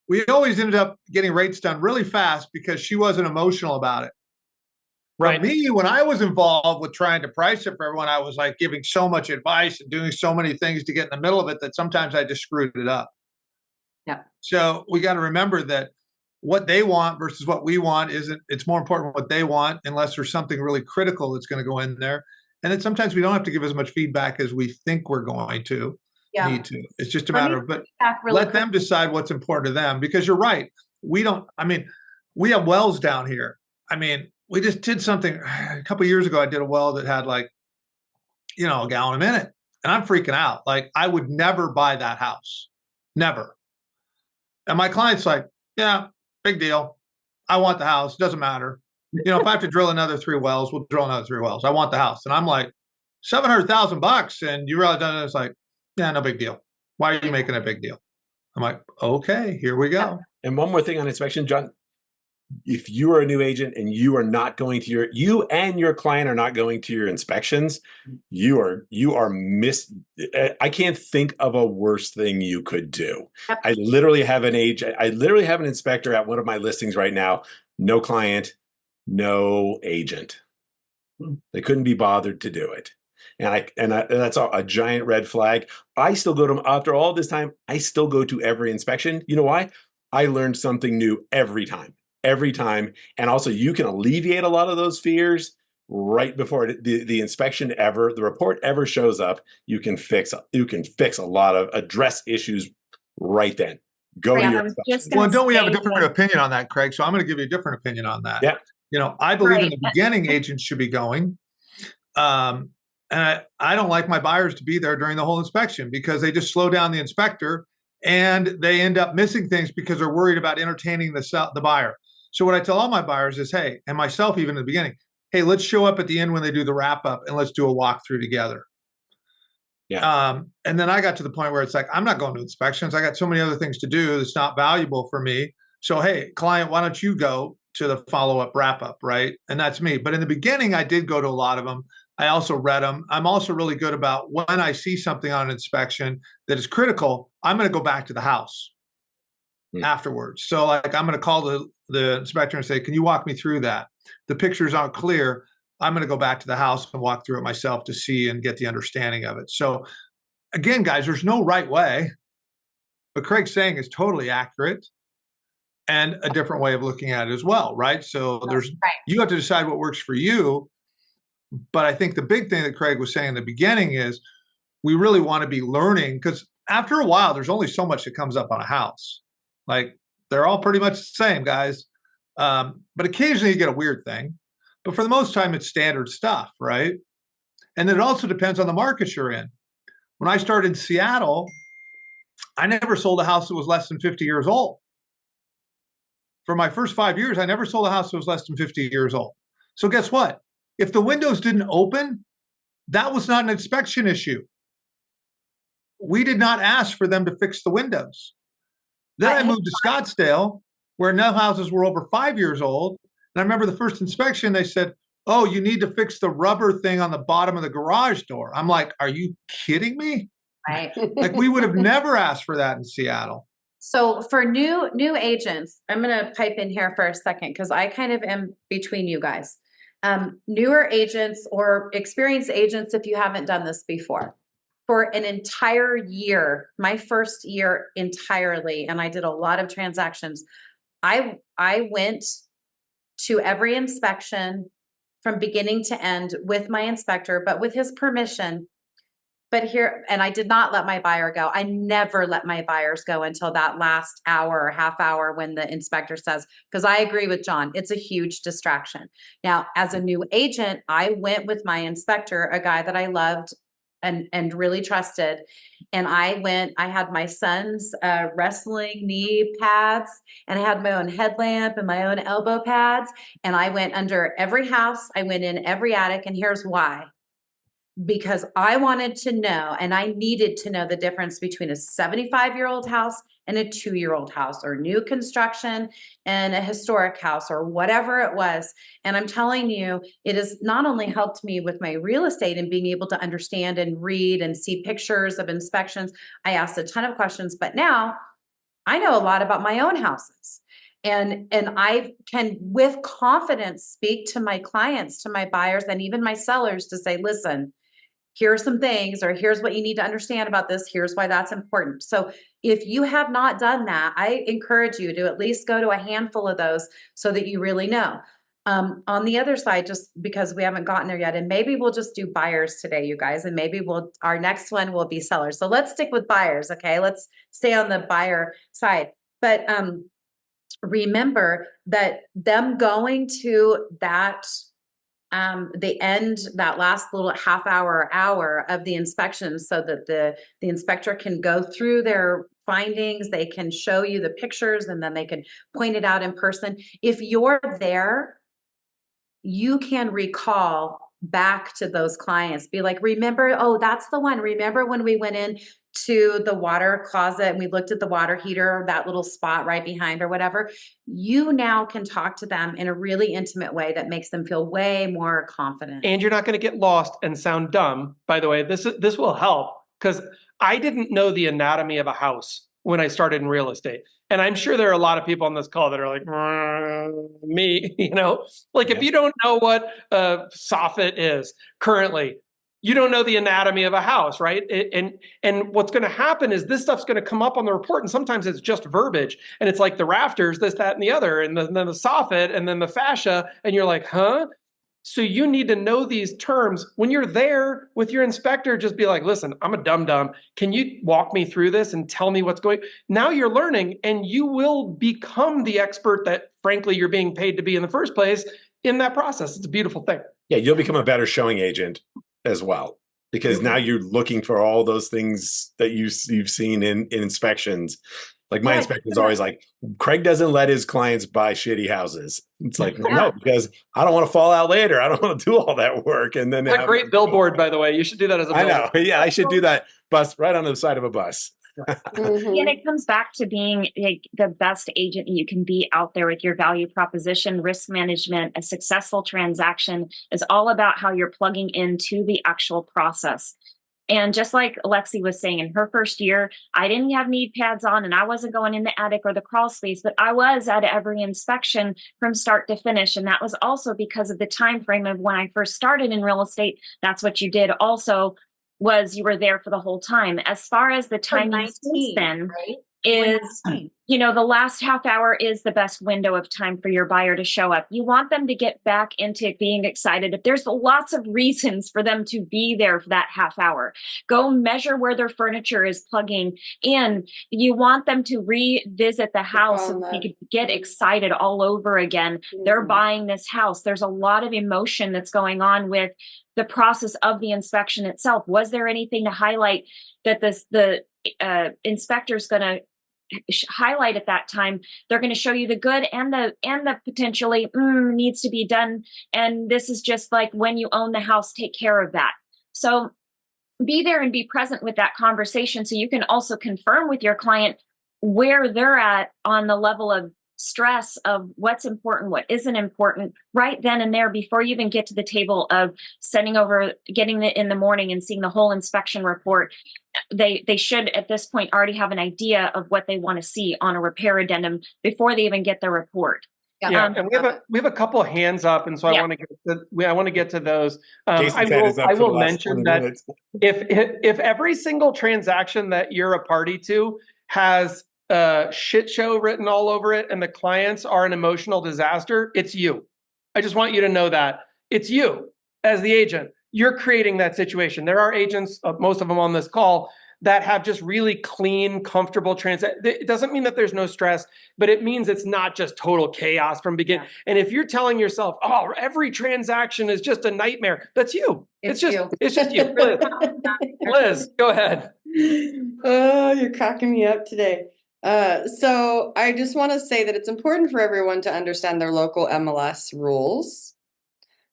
we always ended up getting rates done really fast because she wasn't emotional about it. Right. For me, when I was involved with trying to price it for everyone, I was like giving so much advice and doing so many things to get in the middle of it that sometimes I just screwed it up. Yeah. So we got to remember that what they want versus what we want it's more important what they want, unless there's something really critical that's going to go in there. And then sometimes we don't have to give as much feedback as we think we're going to need to. It's just a matter of, but let them decide what's important to them, because you're right. We have wells down here. We just did something a couple of years ago. I did a well that had a gallon a minute, and I'm freaking out. Like, I would never buy that house. Never. And my client's like, yeah, big deal. I want the house. Doesn't matter. If I have to drill another 3 wells, we'll drill another 3 wells. I want the house. And I'm like, $700,000. And you realize that it's like, yeah, no big deal. Why are you making a big deal? I'm like, okay, here we go. And one more thing on inspection, John. If you are a new agent and you are not going to you and your client are not going to your inspections, you are I can't think of a worse thing you could do. Yep. I literally have an inspector at one of my listings right now. No client, no agent. They couldn't be bothered to do it. And that's a giant red flag. I still go to them after all this time. I still go to every inspection. You know why? I learned something new every time. And also you can alleviate a lot of those fears right before the inspection the report ever shows up. You can fix a lot of address issues right then. Go to Right. your I was inspection. just Well, gonna and don't we have a say different that- opinion on that, Craig? So I'm going to give you a different opinion on that. Yeah. You know, I believe in Right. the beginning agents should be going. And I don't like my buyers to be there during the whole inspection because they just slow down the inspector and they end up missing things because they're worried about entertaining the buyer. So what I tell all my buyers is, hey, and myself even in the beginning, hey, let's show up at the end when they do the wrap up and let's do a walkthrough together. Yeah. And then I got to the point where it's like, I'm not going to inspections. I got so many other things to do that's not valuable for me. So, hey, client, why don't you go to the follow-up wrap-up, right? And that's me. But in the beginning, I did go to a lot of them. I also read them. I'm also really good about when I see something on an inspection that is critical, I'm going to go back to the house afterwards. So like, I'm going to call the inspector and say, can you walk me through that? The pictures aren't clear. I'm going to go back to the house and walk through it myself to see and get the understanding of it. So again, guys, there's no right way. What Craig's saying is totally accurate and a different way of looking at it as well, right? So you have to decide what works for you. But I think the big thing that Craig was saying in the beginning is we really want to be learning, because after a while, there's only so much that comes up on a house. Like they're all pretty much the same, guys. But occasionally you get a weird thing. But for the most time, it's standard stuff, right? And then it also depends on the market you're in. When I started in Seattle, I never sold a house that was less than 50 years old. For my first 5 years, I never sold a house that was less than 50 years old. So guess what? If the windows didn't open, that was not an inspection issue. We did not ask for them to fix the windows. Then I moved to Scottsdale, where no houses were over 5 years old. And I remember the first inspection, they said, oh, you need to fix the rubber thing on the bottom of the garage door. I'm like, are you kidding me? Right. Like we would have never asked for that in Seattle. So for new agents, I'm going to pipe in here for a second because I kind of am between you guys. Newer agents or experienced agents, if you haven't done this before, for an entire year, my first year entirely, and I did a lot of transactions, I went to every inspection from beginning to end with my inspector, but with his permission. But here, and I did not let my buyer go. I never let my buyers go until that last hour or half hour when the inspector says, because I agree with John, it's a huge distraction. Now, as a new agent, I went with my inspector, a guy that I loved and really trusted. And I had my son's wrestling knee pads, and I had my own headlamp and my own elbow pads. And I went under every house. I went in every attic. And here's why. Because I wanted to know, and I needed to know the difference between a 75-year-old house and a 2-year-old house, or new construction and a historic house, or whatever it was. And I'm telling you, it has not only helped me with my real estate and being able to understand and read and see pictures of inspections. I asked a ton of questions, but now I know a lot about my own houses. And I can with confidence speak to my clients, to my buyers, and even my sellers to say, listen, here are some things, or here's what you need to understand about this. Here's why that's important. So if you have not done that, I encourage you to at least go to a handful of those so that you really know. On the other side, just because we haven't gotten there yet, and maybe we'll just do buyers today, you guys, and maybe our next one will be sellers. So let's stick with buyers. Okay. Let's stay on the buyer side. But remember that them going to that the end, that last little half hour or hour of the inspection, so that the inspector can go through their findings, they can show you the pictures, and then they can point it out in person. If you're there, you can recall back to those clients, be like, remember, oh, that's the one. Remember when we went in to the water closet and we looked at the water heater, that little spot right behind or whatever. You now can talk to them in a really intimate way that makes them feel way more confident. And you're not going to get lost and sound dumb. By the way, this will help, because I didn't know the anatomy of a house when I started in real estate. And I'm sure there are a lot of people on this call that are like, me, if you don't know what a soffit is currently, you don't know the anatomy of a house, right? And what's going to happen is this stuff's going to come up on the report, and sometimes it's just verbiage, and it's like the rafters, this, that, and the other, and then the soffit, and then the fascia, and you're like, huh? So you need to know these terms. When you're there with your inspector, just be like, listen, I'm a dum-dum. Can you walk me through this and tell me what's going? Now you're learning, and you will become the expert that, frankly, you're being paid to be in the first place in that process. It's a beautiful thing. Yeah, you'll become a better showing agent as well, because now you're looking for all those things that you've seen in inspections. Like my inspector is always like, Craig doesn't let his clients buy shitty houses. It's like, no, because I don't want to fall out later. I don't want to do all that work. And then It's a great billboard, by the way. You should do that as a billboard. I know. Yeah, I should do that. Bus right on the side of a bus. And it comes back to being like the best agent you can be out there with your value proposition, risk management. A successful transaction is all about how you're plugging into the actual process. And just like Lexy was saying, in her first year, I didn't have need pads on and I wasn't going in the attic or the crawl space, but I was at every inspection from start to finish. And that was also because of the time frame of when I first started in real estate. That's what you did also, was you were there for the whole time. As far as the timing since then, right? is, you know, the last half hour is the best window of time for your buyer to show up. You want them to get back into being excited. There's lots of reasons for them to be there for that half hour. Go measure where their furniture is plugging in. You want them to revisit the house so they could get excited all over again. They're buying this house. There's a lot of emotion that's going on with the process of the inspection itself. Was there anything to highlight that the inspector's going to highlight at that time? They're going to show you the good and the potentially needs to be done. And this is just like, when you own the house, take care of that. So be there and be present with that conversation, so you can also confirm with your client where they're at on the level of stress of what's important, what isn't important, right then and there, before you even get to the table of sending over, getting it in the morning and seeing the whole inspection report. They should at this point already have an idea of what they want to see on a repair addendum before they even get the report. Yeah, and we have a couple of hands up, and so I want to get to those. I will mention that if every single transaction that you're a party to has shit show written all over it and the clients are an emotional disaster, it's you. I just want you to know that it's you as the agent. You're creating that situation. There are agents, most of them on this call, that have just really clean, comfortable It doesn't mean that there's no stress, but it means it's not just total chaos from beginning. And if you're telling yourself, oh, every transaction is just a nightmare, that's you. It's just you. Liz, go ahead. Oh, you're cracking me up today. So I just want to say that it's important for everyone to understand their local MLS rules,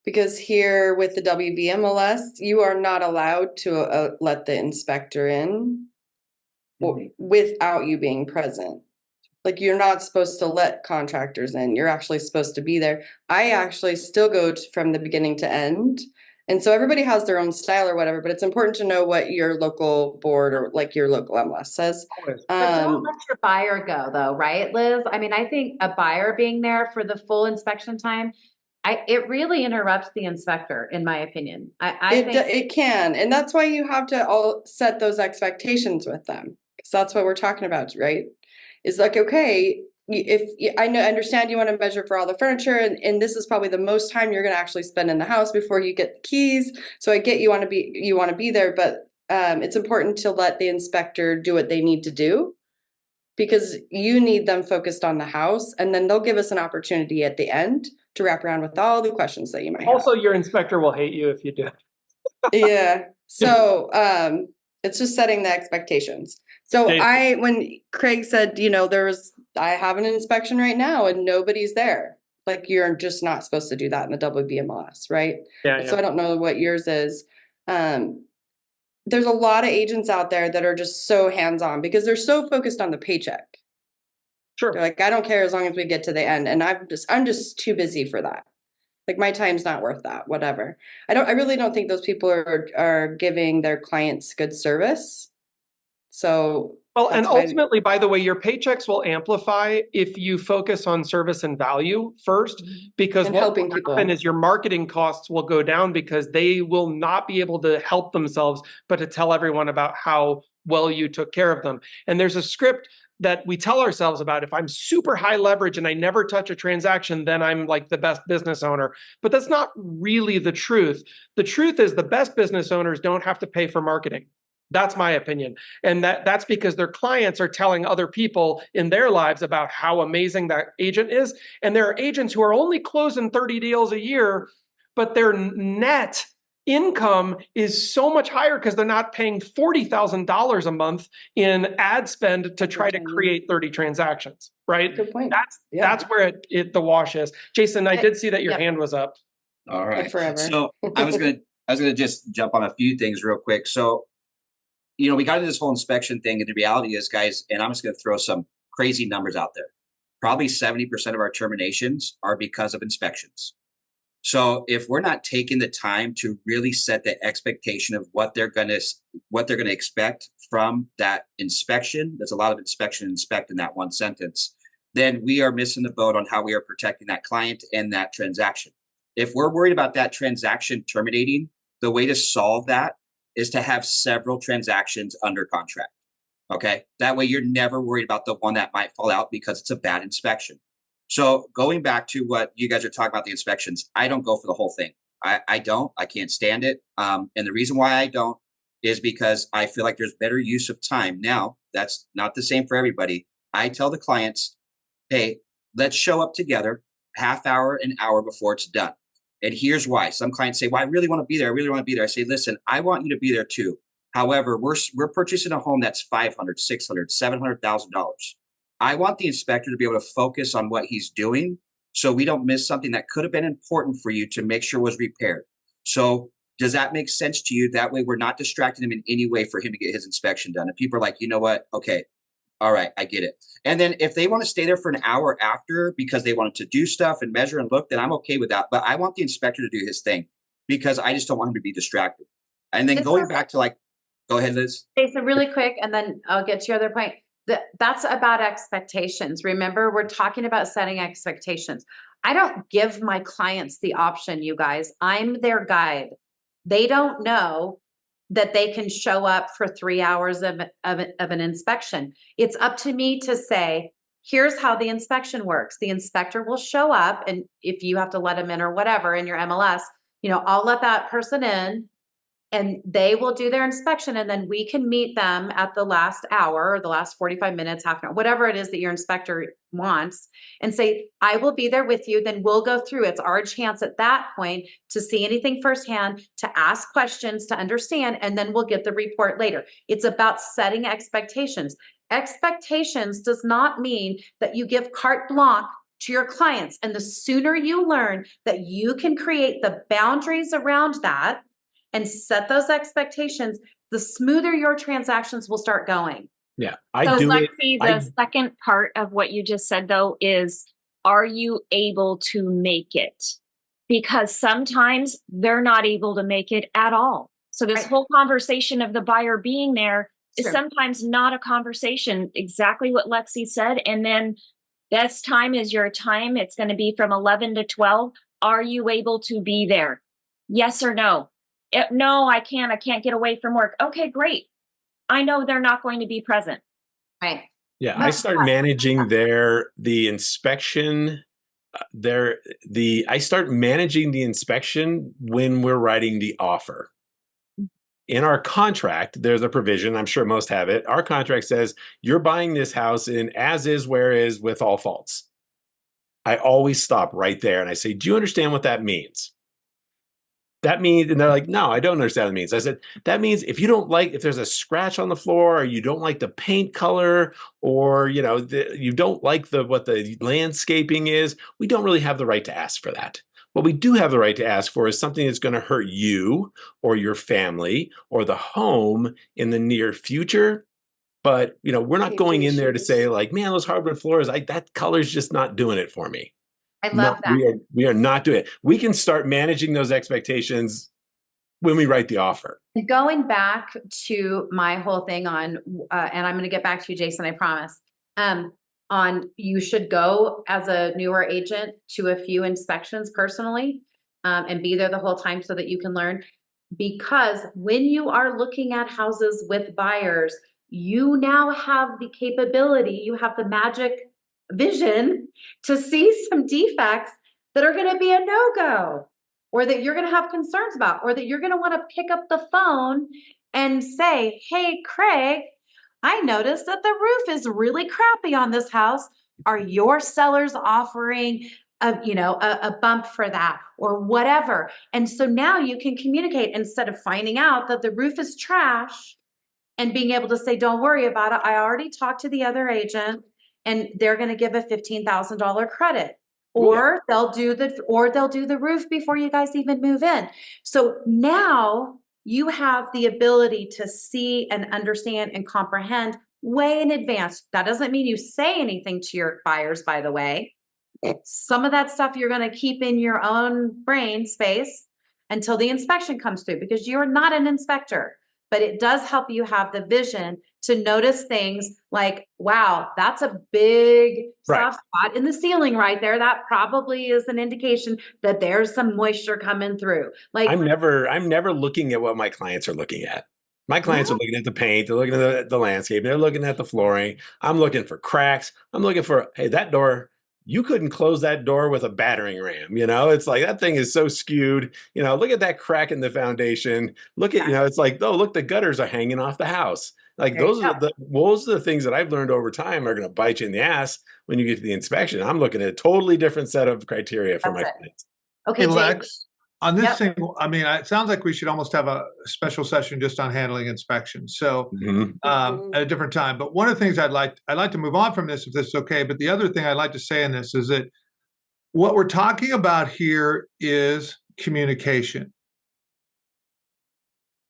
because here with the WVMLS, you are not allowed to let the inspector in without you being present. Like, you're not supposed to let contractors in. You're actually supposed to be there. I actually still go from the beginning to end. And so everybody has their own style or whatever, but it's important to know what your local board or like your local MLS says. But don't let your buyer go though, right, Liz? I mean, I think a buyer being there for the full inspection time, it really interrupts the inspector, in my opinion. I think it can. And that's why you have to all set those expectations with them. Because that's what we're talking about, right? Is like, okay, I understand you want to measure for all the furniture, and this is probably the most time you're going to actually spend in the house before you get the keys. So I get you want to be there, but it's important to let the inspector do what they need to do, because you need them focused on the house, and then they'll give us an opportunity at the end to wrap around with all the questions that you might have. Also, your inspector will hate you if you do. Yeah. So it's just setting the expectations. So when Craig said, I have an inspection right now and nobody's there, like, you're just not supposed to do that in the WBMLS, right? Yeah. So I don't know what yours is. There's a lot of agents out there that are just so hands-on because they're so focused on the paycheck. Sure. They're like, I don't care as long as we get to the end. And I'm just too busy for that. Like, my time's not worth that, whatever. I really don't think those people are giving their clients good service. So, well, and ultimately, by the way, your paychecks will amplify if you focus on service and value first, because what will happen is your marketing costs will go down because they will not be able to help themselves, but to tell everyone about how well you took care of them. And there's a script that we tell ourselves about. If I'm super high leverage and I never touch a transaction, then I'm like the best business owner. But that's not really the truth. The truth is the best business owners don't have to pay for marketing. That's my opinion. And that's because their clients are telling other people in their lives about how amazing that agent is. And there are agents who are only closing 30 deals a year, but their net income is so much higher because they're not paying $40,000 a month in ad spend to try to create 30 transactions, right? Good point. That's where the wash is. Jason, I did see that your hand was up. All right. Forever. So I was gonna just jump on a few things real quick. So, we got into this whole inspection thing, and the reality is, guys, and I'm just gonna throw some crazy numbers out there. Probably 70% of our terminations are because of inspections. So if we're not taking the time to really set the expectation of what they're gonna expect from that inspection, there's a lot of inspection and inspect in that one sentence, then we are missing the boat on how we are protecting that client and that transaction. If we're worried about that transaction terminating, the way to solve that is to have several transactions under contract. Okay. That way you're never worried about the one that might fall out because it's a bad inspection. So going back to what you guys are talking about, the inspections, I don't go for the whole thing. I can't stand it. And the reason why I don't is because I feel like there's better use of time. Now, that's not the same for everybody. I tell the clients, hey, let's show up together half hour, an hour before it's done. And here's why. Some clients say, well, I really want to be there. I really want to be there. I say, listen, I want you to be there too. However, we're purchasing a home that's $500,000, $600,000, $700,000. I want the inspector to be able to focus on what he's doing so we don't miss something that could have been important for you to make sure was repaired. So does that make sense to you? That way we're not distracting him in any way for him to get his inspection done. And people are like, you know what? Okay. All right. I get it. And then if they want to stay there for an hour after because they wanted to do stuff and measure and look, then I'm okay with that. But I want the inspector to do his thing because I just don't want him to be distracted. And then going back to go ahead, Liz. Jason, really quick, and then I'll get to your other point. That's about expectations. Remember, we're talking about setting expectations. I don't give my clients the option, you guys. I'm their guide. They don't know that they can show up for 3 hours of an inspection. It's up to me to say, here's how the inspection works. The inspector will show up, and if you have to let them in or whatever in your MLS, I'll let that person in. And they will do their inspection, and then we can meet them at the last hour or the last 45 minutes, half an hour, whatever it is that your inspector wants, and say, I will be there with you. Then we'll go through. It's our chance at that point to see anything firsthand, to ask questions, to understand, and then we'll get the report later. It's about setting expectations. Expectations does not mean that you give carte blanche to your clients. And the sooner you learn that you can create the boundaries around that, and set those expectations, the smoother your transactions will start going. Yeah. Lexy, the second part of what you just said, though, is, are you able to make it? Because sometimes they're not able to make it at all. So this whole conversation of the buyer being there is sometimes not a conversation, exactly what Lexy said. And then this time is your time. It's going to be from 11 to 12. Are you able to be there? Yes or no? No, I can't get away from work. Okay, great. I know they're not going to be present. Right. Yeah. I start managing the inspection. I start managing the inspection when we're writing the offer. In our contract, there's a provision, I'm sure most have it. Our contract says you're buying this house in as is, where is, with all faults. I always stop right there and I say, do you understand what that means? That means, and they're like, no, I don't understand what it means. I said, that means if there's a scratch on the floor, or you don't like the paint color, or, you don't like what the landscaping is, we don't really have the right to ask for that. What we do have the right to ask for is something that's going to hurt you or your family or the home in the near future. But, we're not going in there to say like, man, those hardwood floors, that color's just not doing it for me. I love that. We are not doing it. We can start managing those expectations when we write the offer. Going back to my whole thing on, and I'm going to get back to you, Jason, I promise, on you should go as a newer agent to a few inspections personally and be there the whole time so that you can learn. Because when you are looking at houses with buyers, you now have the capability, you have the magic vision to see some defects that are going to be a no-go, or that you're going to have concerns about, or that you're going to want to pick up the phone and say, hey, Craig, I noticed that the roof is really crappy on this house. Are your sellers offering a bump for that or whatever? And so now you can communicate instead of finding out that the roof is trash and being able to say, don't worry about it. I already talked to the other agent and they're going to give a $15,000 credit. Or they'll do the roof before you guys even move in. So now you have the ability to see and understand and comprehend way in advance. That doesn't mean you say anything to your buyers, by the way. Some of that stuff you're going to keep in your own brain space until the inspection comes through, because you're not an inspector. But it does help you have the vision to notice things like, wow, that's a big soft spot in the ceiling right there. That probably is an indication that there's some moisture coming through. Like, I'm never looking at what my clients are looking at. My clients are looking at the paint, they're looking at the landscape, they're looking at the flooring. I'm looking for cracks. I'm looking for, hey, that door, you couldn't close that door with a battering ram. It's like, that thing is so skewed. Look at that crack in the foundation. Look at, it's like, oh, look, the gutters are hanging off the house. Like those are the things that I've learned over time are going to bite you in the ass when you get to the inspection. I'm looking at a totally different set of criteria for my clients. Okay, Hey, Lex, on this thing, I mean, it sounds like we should almost have a special session just on handling inspections. So at a different time. But one of the things I'd like to move on from this, if this is okay. But the other thing I'd like to say in this is that what we're talking about here is communication.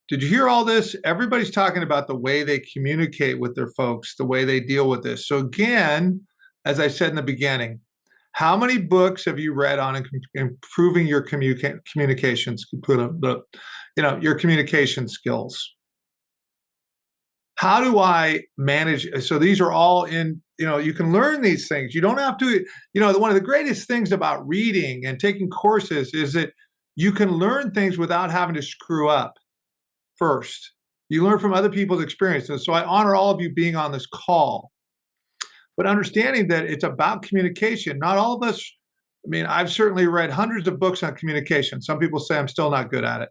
Did you hear all this? Everybody's talking about the way they communicate with their folks, the way they deal with this. So again, as I said in the beginning, how many books have you read on improving your communications, your communication skills? How do I manage? So these are all in, you can learn these things. You don't have to, one of the greatest things about reading and taking courses is that you can learn things without having to screw up. First, you learn from other people's experiences. So I honor all of you being on this call, but understanding that it's about communication. Not all of us, I mean, I've certainly read hundreds of books on communication. Some people say I'm still not good at it,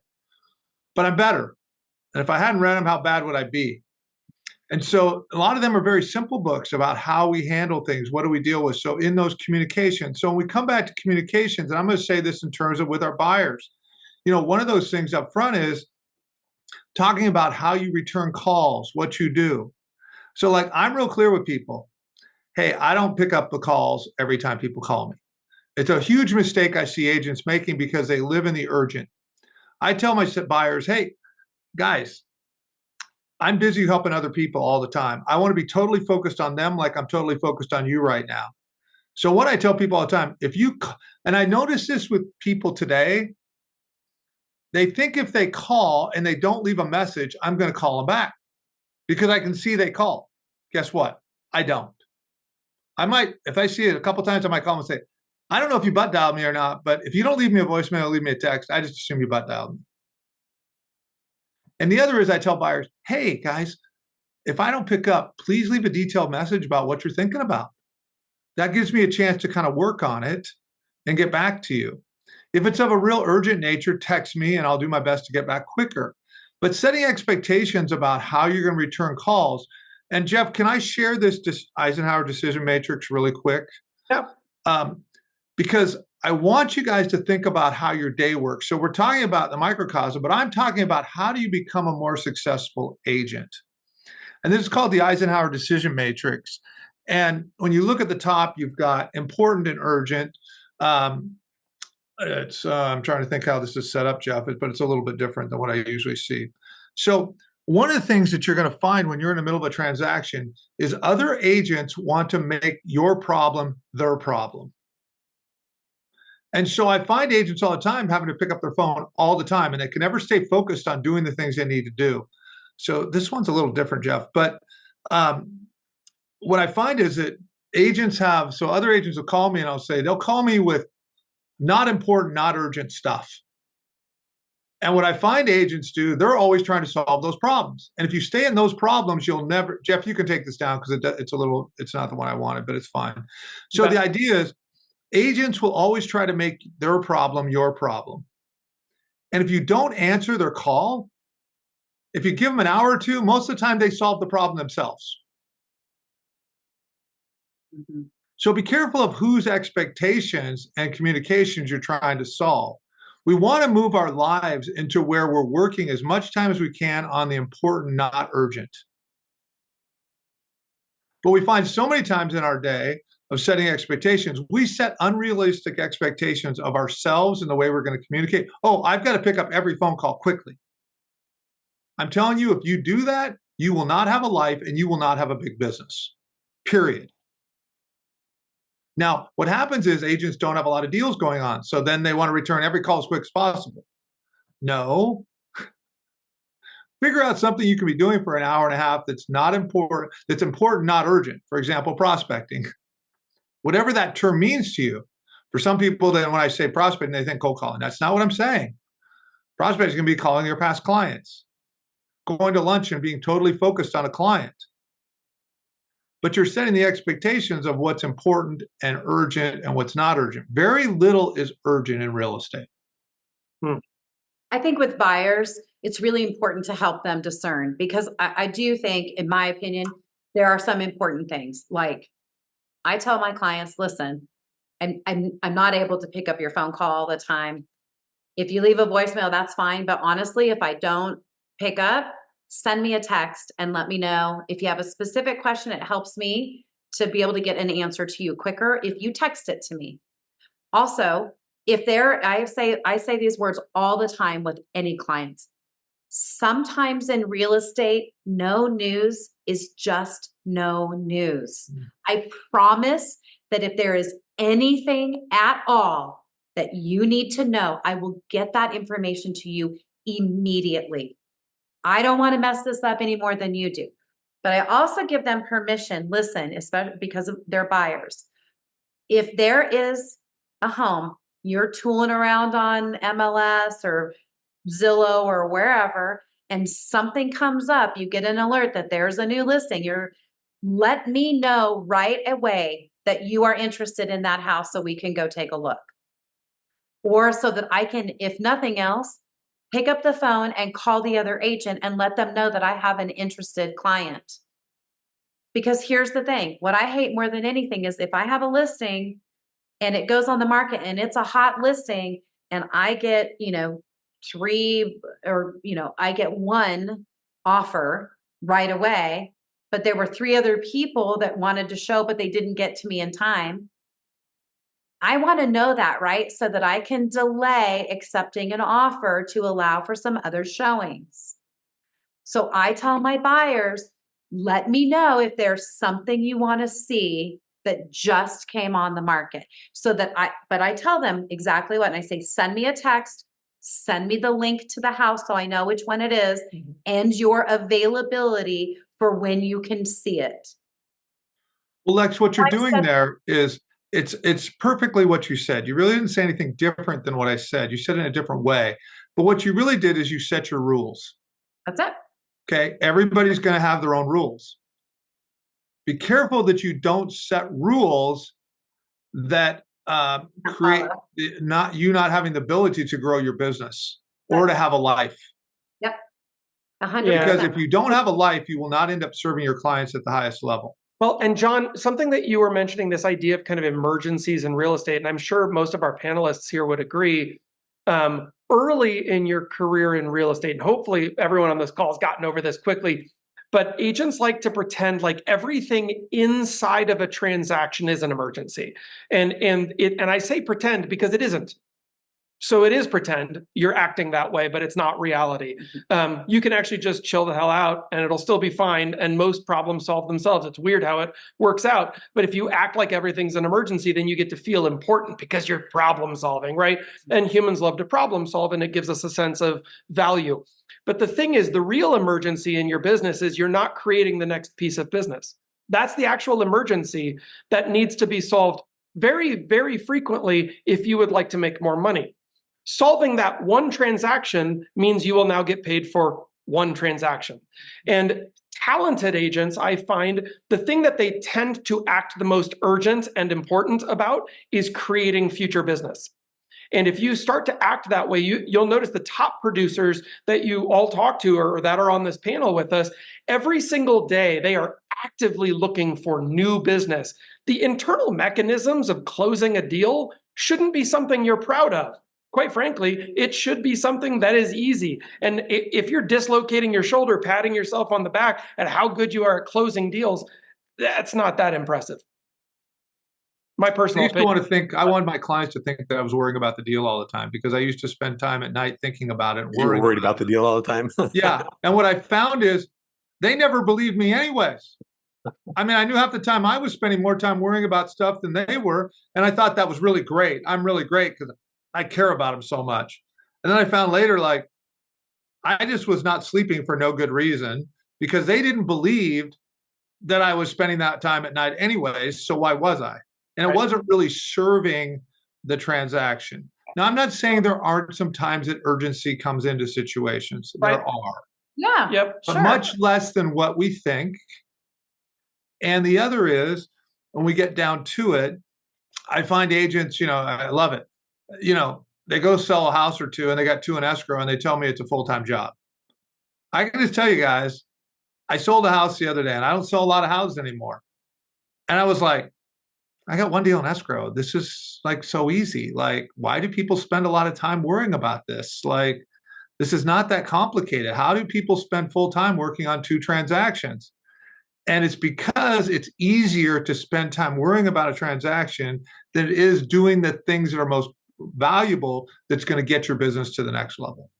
but I'm better. And if I hadn't read them, how bad would I be? And so a lot of them are very simple books about how we handle things. What do we deal with? So in those communications, so when we come back to communications, and I'm going to say this in terms of with our buyers, one of those things up front is talking about how you return calls, what you do. So like, I'm real clear with people. Hey, I don't pick up the calls every time people call me. It's a huge mistake I see agents making because they live in the urgent. I tell my buyers, hey, guys, I'm busy helping other people all the time. I want to be totally focused on them like I'm totally focused on you right now. So what I tell people all the time, and I notice this with people today, they think if they call and they don't leave a message, I'm going to call them back because I can see they call. Guess what? I don't. I might, if I see it a couple times, I might call them and say, I don't know if you butt dialed me or not, but if you don't leave me a voicemail or leave me a text, I just assume you butt dialed me. And the other is I tell buyers, hey guys, if I don't pick up, please leave a detailed message about what you're thinking about. That gives me a chance to kind of work on it and get back to you. If it's of a real urgent nature, text me and I'll do my best to get back quicker. But setting expectations about how you're going to return calls. And Jeff, can I share this Eisenhower decision matrix really quick? Yeah. Because I want you guys to think about how your day works. So we're talking about the microcosm, but I'm talking about how do you become a more successful agent? And this is called the Eisenhower decision matrix. And when you look at the top, you've got important and urgent. I'm trying to think how this is set up, Jeff, but it's a little bit different than what I usually see. So one of the things that you're going to find when you're in the middle of a transaction is other agents want to make your problem their problem. And so I find agents all the time having to pick up their phone all the time, and they can never stay focused on doing the things they need to do. So this one's a little different, Jeff. But what I find is that other agents will call me and they'll call me with not important, not urgent stuff. And what I find agents do, they're always trying to solve those problems. And if you stay in those problems, you'll never, Jeff, you can take this down because it's not the one I wanted, but it's fine. So Okay. the idea is agents will always try to make their problem your problem. And if you don't answer their call, if you give them an hour or two, most of the time they solve the problem themselves. Mhm. So be careful of whose expectations and communications you're trying to solve. We want to move our lives into where we're working as much time as we can on the important, not urgent. But we find so many times in our day of setting expectations, we set unrealistic expectations of ourselves and the way we're going to communicate. Oh, I've got to pick up every phone call quickly. I'm telling you, if you do that, you will not have a life and you will not have a big business, period. Now, what happens is agents don't have a lot of deals going on. So then they want to return every call as quick as possible. No. Figure out something you can be doing for an hour and a half that's not important, that's important, not urgent. For example, prospecting. Whatever that term means to you. For some people, then when I say prospecting, they think cold calling. That's not what I'm saying. Prospecting is going to be calling your past clients, going to lunch and being totally focused on a client. But you're setting the expectations of what's important and urgent and what's not urgent. Very little is urgent in real estate. I think with buyers, it's really important to help them discern, because I do think, in my opinion, there are some important things. Like, I tell my clients, listen, I'm not able to pick up your phone call all the time. If you leave a voicemail, that's fine. But honestly, if I don't pick up, send me a text and let me know. If you have a specific question, it helps me to be able to get an answer to you quicker if you text it to me. Also, I say these words all the time with any clients. Sometimes in real estate, no news is just no news. I promise that if there is anything at all that you need to know, I will get that information to you immediately. I don't want to mess this up any more than you do. But I also give them permission, listen, especially because of their buyers. If there is a home you're tooling around on MLS or Zillow or wherever, and something comes up, you get an alert that there's a new listing, let me know right away that you are interested in that house so we can go take a look. Or so that I can, if nothing else, pick up the phone and call the other agent and let them know that I have an interested client. Because here's the thing, what I hate more than anything is if I have a listing and it goes on the market and it's a hot listing and I get, I get one offer right away, but there were 3 other people that wanted to show, but they didn't get to me in time. I want to know that, right? So that I can delay accepting an offer to allow for some other showings. So I tell my buyers, let me know if there's something you want to see that just came on the market. But I tell them exactly what, and I say, send me a text, send me the link to the house so I know which one it is, and your availability for when you can see it. Well, Lex, what you're doing there is it's perfectly what you said. You really didn't say anything different than what I said. You said it in a different way. But what you really did is you set your rules. That's it. Okay. Everybody's going to have their own rules. Be careful that you don't set rules that create not having the ability to grow your business or to have a life. Yep. 100%. Because if you don't have a life, you will not end up serving your clients at the highest level. Well, and John, something that you were mentioning, this idea of kind of emergencies in real estate, and I'm sure most of our panelists here would agree, early in your career in real estate, and hopefully everyone on this call has gotten over this quickly, but agents like to pretend like everything inside of a transaction is an emergency. And I say pretend because it isn't. So it is pretend. You're acting that way, but it's not reality. You can actually just chill the hell out and it'll still be fine. And most problems solve themselves. It's weird how it works out. But if you act like everything's an emergency, then you get to feel important because you're problem solving, right? And humans love to problem solve, and it gives us a sense of value. But the thing is, the real emergency in your business is you're not creating the next piece of business. That's the actual emergency that needs to be solved very, very frequently if you would like to make more money. solving that one transaction means you will now get paid for one transaction. And talented agents, I find the thing that they tend to act the most urgent and important about is creating future business. And if you start to act that way, you'll notice the top producers that you all talk to or that are on this panel with us, every single day, they are actively looking for new business. The internal mechanisms of closing a deal shouldn't be something you're proud of. Quite frankly, it should be something that is easy. And if you're dislocating your shoulder, patting yourself on the back at how good you are at closing deals, that's not that impressive. My personal opinion. I wanted my clients to think that I was worrying about the deal all the time because I used to spend time at night thinking about it. You were worried about the deal all the time? Yeah. And what I found is they never believed me anyways. I mean, I knew half the time I was spending more time worrying about stuff than they were. And I thought that was really great. I'm really great because I care about them so much. And then I found later, like, I just was not sleeping for no good reason because they didn't believe that I was spending that time at night anyways. So why was I? And it wasn't really serving the transaction. Now, I'm not saying there aren't some times that urgency comes into situations. Right. There are. Yeah. Yep. But Sure. much less than what we think. And the other is, when we get down to it, I find agents, I love it. They go sell a house or two and they got 2 in escrow and they tell me it's a full-time job. I can just tell you guys, I sold a house the other day and I don't sell a lot of houses anymore. And I was like, I got 1 deal in escrow. This is like so easy. Like, why do people spend a lot of time worrying about this? Like, this is not that complicated. How do people spend full time working on 2 transactions? And it's because it's easier to spend time worrying about a transaction than it is doing the things that are most valuable that's going to get your business to the next level.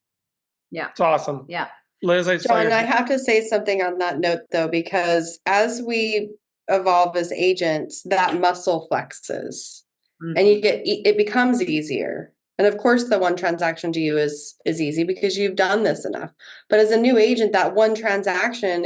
Yeah. It's awesome. Yeah. Liz, I saw John, I have to say something on that note, though, because as we evolve as agents, that muscle flexes and it becomes easier. And of course, the one transaction to you is easy because you've done this enough. But as a new agent, that one transaction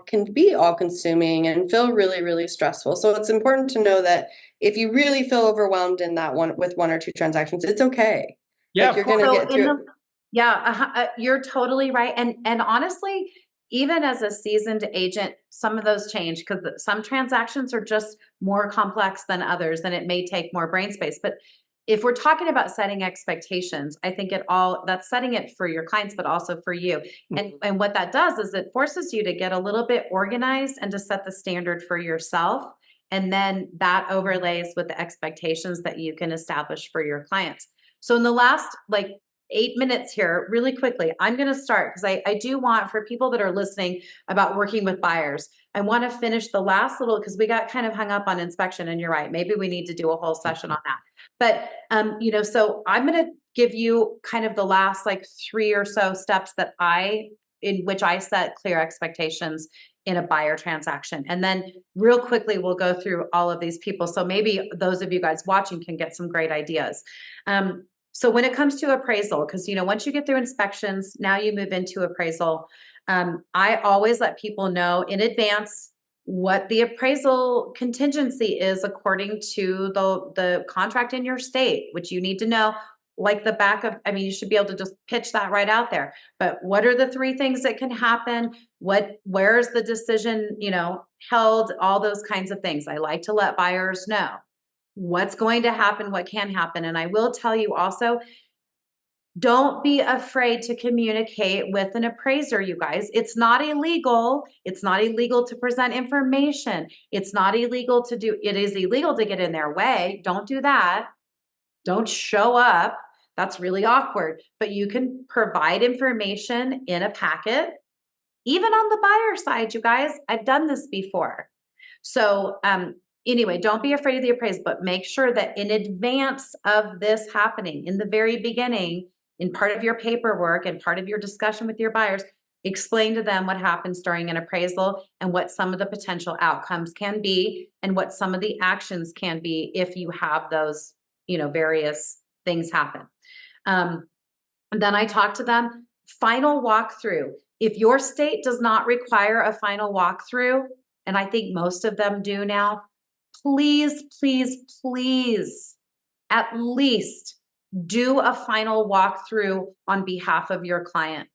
can be all consuming and feel really, really stressful. So it's important to know that if you really feel overwhelmed in that one with 1 or 2 transactions, it's okay. Yeah, like you're going to get through it. Yeah, you're totally right. And honestly, even as a seasoned agent, some of those change because some transactions are just more complex than others, and it may take more brain space. But if we're talking about setting expectations, I think that's setting it for your clients, but also for you. And what that does is it forces you to get a little bit organized and to set the standard for yourself. And then that overlays with the expectations that you can establish for your clients. So in the last 8 minutes here, really quickly, I'm going to start because I do want, for people that are listening about working with buyers, I want to finish the last little, because we got kind of hung up on inspection, and you're right, maybe we need to do a whole session on that. But, so I'm going to give you kind of the last 3 or so steps in which I set clear expectations in a buyer transaction. And then real quickly, we'll go through all of these people. So maybe those of you guys watching can get some great ideas. So when it comes to appraisal, because, once you get through inspections, now you move into appraisal. I always let people know in advance what the appraisal contingency is according to the contract in your state, which you need to know like the back of, you should be able to just pitch that right out there. But what are the 3 things that can happen? Where is the decision, held? All those kinds of things. I like to let buyers know what's going to happen, what can happen. And I will tell you also, don't be afraid to communicate with an appraiser, you guys. It's not illegal. It's not illegal to present information. It's not illegal it is illegal to get in their way. Don't do that. Don't show up. That's really awkward. But you can provide information in a packet, even on the buyer side, you guys. I've done this before. So, anyway, don't be afraid of the appraisal, but make sure that in advance of this happening, in the very beginning, in part of your paperwork and part of your discussion with your buyers, explain to them what happens during an appraisal and what some of the potential outcomes can be and what some of the actions can be if you have those, various things happen. And then I talk to them, final walkthrough. If your state does not require a final walkthrough, and I think most of them do now, please, please, please, at least Do a final walkthrough on behalf of your client.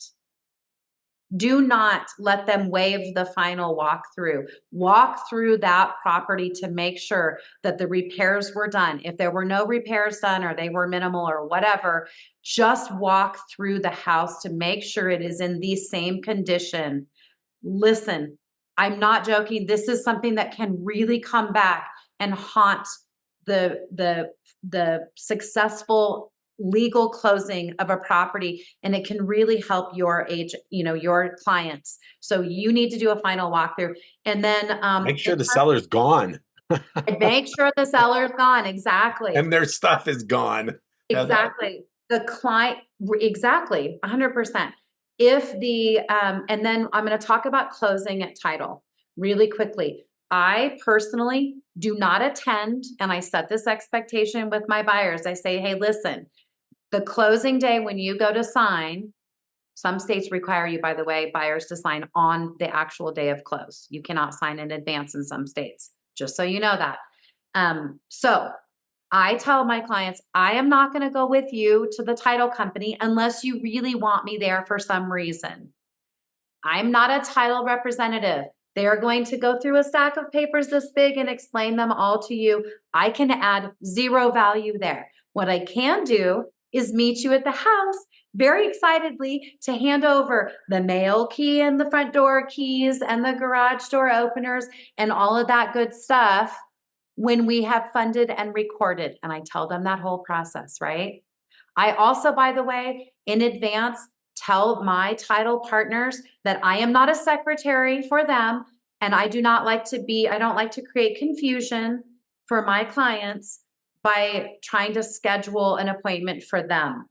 Do not let them waive the final walkthrough. Walk through that property to make sure that the repairs were done. If there were no repairs done or they were minimal or whatever, just walk through the house to make sure it is in the same condition. Listen, I'm not joking. This is something that can really come back and haunt the successful legal closing of a property, and it can really help your your clients. So you need to do a final walkthrough, and then Make sure the seller's gone. make sure the seller's gone. Exactly. And their stuff is gone. Exactly. The client, exactly, 100%. If the, and then I'm going to talk about closing at title really quickly. I personally do not attend, and I set this expectation with my buyers. I say, hey, listen, the closing day when you go to sign, some states require you, by the way, buyers to sign on the actual day of close. You cannot sign in advance in some states, just so you know that. So I tell my clients, I am not going to go with you to the title company unless you really want me there for some reason. I'm not a title representative. They are going to go through a stack of papers this big and explain them all to you. I can add zero value there. What I can do is meet you at the house very excitedly to hand over the mail key and the front door keys and the garage door openers and all of that good stuff when we have funded and recorded. And I tell them that whole process, right? I also, by the way, in advance, tell my title partners that I am not a secretary for them. And I don't like to create confusion for my clients by trying to schedule an appointment for them.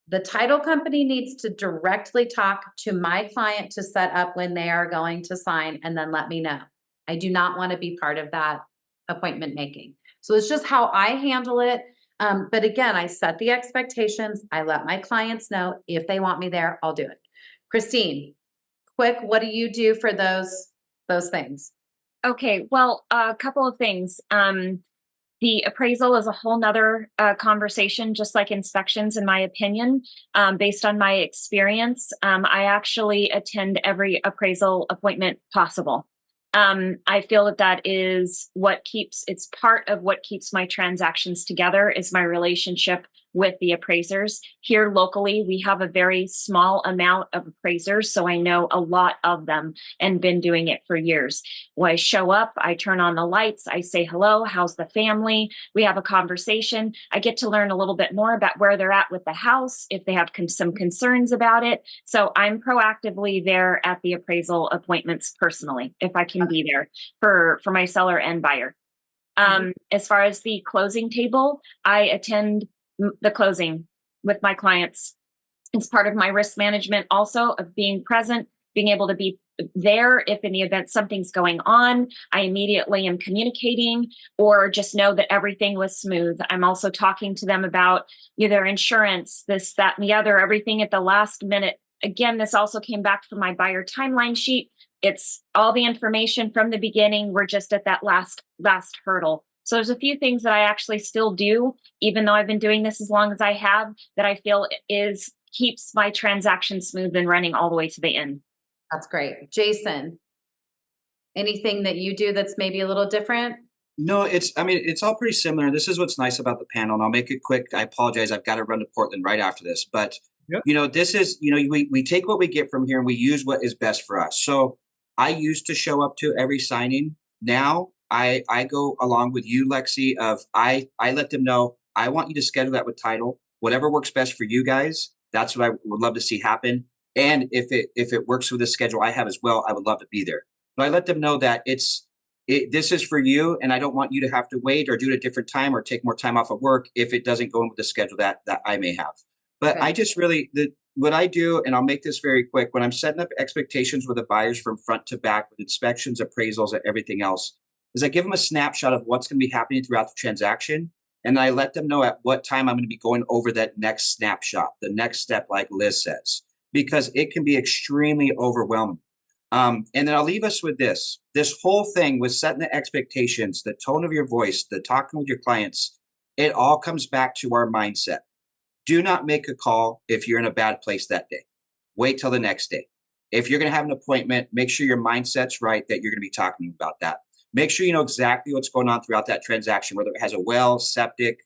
The title company needs to directly talk to my client to set up when they are going to sign and then let me know. I do not want to be part of that appointment making. So it's just how I handle it. But again, I set the expectations. I let my clients know if they want me there, I'll do it. Christine, quick, what do you do for those things? Okay, well, a couple of things. The appraisal is a whole nother conversation, just like inspections, in my opinion. Based on my experience, I actually attend every appraisal appointment possible. I feel that is it's part of what keeps my transactions together, is my relationship with the appraisers. Here locally, we have a very small amount of appraisers, so I know a lot of them and been doing it for years. When I show up, I turn on the lights, I say hello, how's the family? We have a conversation. I get to learn a little bit more about where they're at with the house, if they have some concerns about it. So I'm proactively there at the appraisal appointments personally, if I can be there for my seller and buyer. As far as the closing table, I attend the closing with my clients. It's part of my risk management also, of being present, being able to be there if in the event something's going on. I immediately am communicating, or just know that everything was smooth. I'm also talking to them about their insurance, this, that, and the other, everything at the last minute. Again, this also came back from my buyer timeline sheet. It's all the information from the beginning. We're just at that last hurdle. So there's a few things that I actually still do, even though I've been doing this as long as I have, that I feel keeps my transaction smooth and running all the way to the end. That's great. Jason, anything that you do that's maybe a little different? No, it's all pretty similar. This is what's nice about the panel, and I'll make it quick. I apologize. I've got to run to Portland right after this, but Yep. This is, we take what we get from here and we use what is best for us. So I used to show up to every signing. Now I go along with you, Lexy, I let them know, I want you to schedule that with title, whatever works best for you guys. That's what I would love to see happen. And if it works with the schedule I have as well, I would love to be there. But I let them know that this is for you, and I don't want you to have to wait or do it at a different time or take more time off of work if it doesn't go in with the schedule that I may have. But I just what I do, and I'll make this very quick, when I'm setting up expectations with the buyers from front to back with inspections, appraisals, and everything else, is I give them a snapshot of what's going to be happening throughout the transaction. And I let them know at what time I'm going to be going over that next snapshot, the next step, like Liz says, because it can be extremely overwhelming. And then I'll leave us with this whole thing with setting the expectations, the tone of your voice, the talking with your clients. It all comes back to our mindset. Do not make a call if you're in a bad place that day. Wait till the next day. If you're going to have an appointment, make sure your mindset's right that you're going to be talking about that. Make sure you know exactly what's going on throughout that transaction, whether it has a well, septic,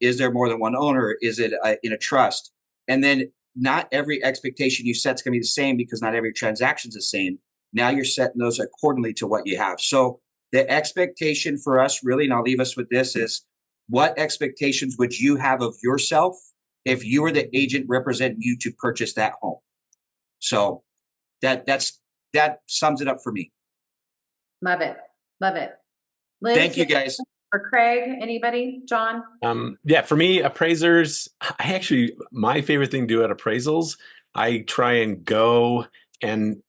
is there more than one owner? Is it in a trust? And then not every expectation you set is going to be the same because not every transaction is the same. Now you're setting those accordingly to what you have. So the expectation for us really, and I'll leave us with this, is what expectations would you have of yourself if you were the agent representing you to purchase that home? So that sums it up for me. Love it. Love it. Liz, Thank you, guys. Or Craig, anybody? John? Yeah, for me, appraisers, my favorite thing to do at appraisals, I try and go and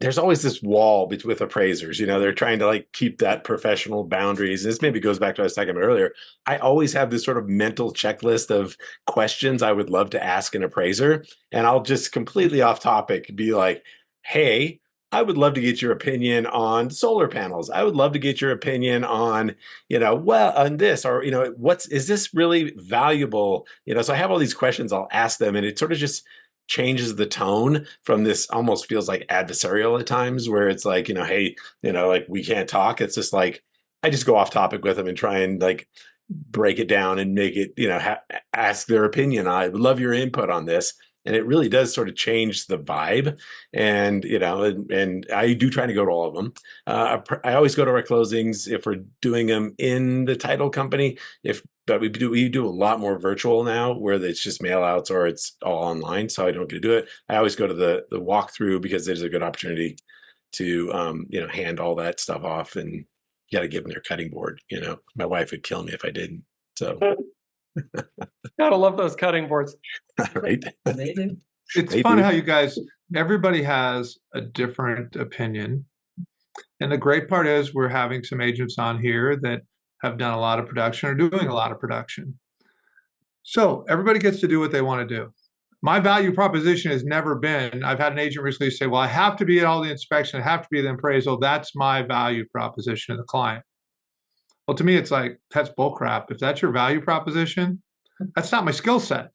there's always this wall with appraisers. You know, they're trying to like keep that professional boundaries. This maybe goes back to what I was talking about earlier. I always have this sort of mental checklist of questions I would love to ask an appraiser. And I'll just completely off topic be like, hey, I would love to get your opinion on solar panels. I would love to get your opinion on, on this, or, is this really valuable? So I have all these questions I'll ask them, and it sort of just changes the tone from this almost feels like adversarial at times where it's like, hey, like we can't talk. It's just like, I just go off topic with them and try and like break it down and make it, ask their opinion. I would love your input on this. And it really does sort of change the vibe. And, and I do try to go to all of them. I always go to our closings if we're doing them in the title company. But we do a lot more virtual now where it's just mail outs or it's all online. So I don't get to do it. I always go to the walkthrough because there's a good opportunity to, hand all that stuff off, and you got to give them their cutting board. My wife would kill me if I didn't. So. Gotta love those cutting boards. Right. It's funny how you guys, everybody has a different opinion. And the great part is we're having some agents on here that have done a lot of production or doing a lot of production. So everybody gets to do what they want to do. My value proposition has never been, I've had an agent recently say, well, I have to be at all the inspection, I have to be at the appraisal. That's my value proposition to the client. Well, to me, it's like, that's bullcrap. If that's your value proposition, that's not my skill set.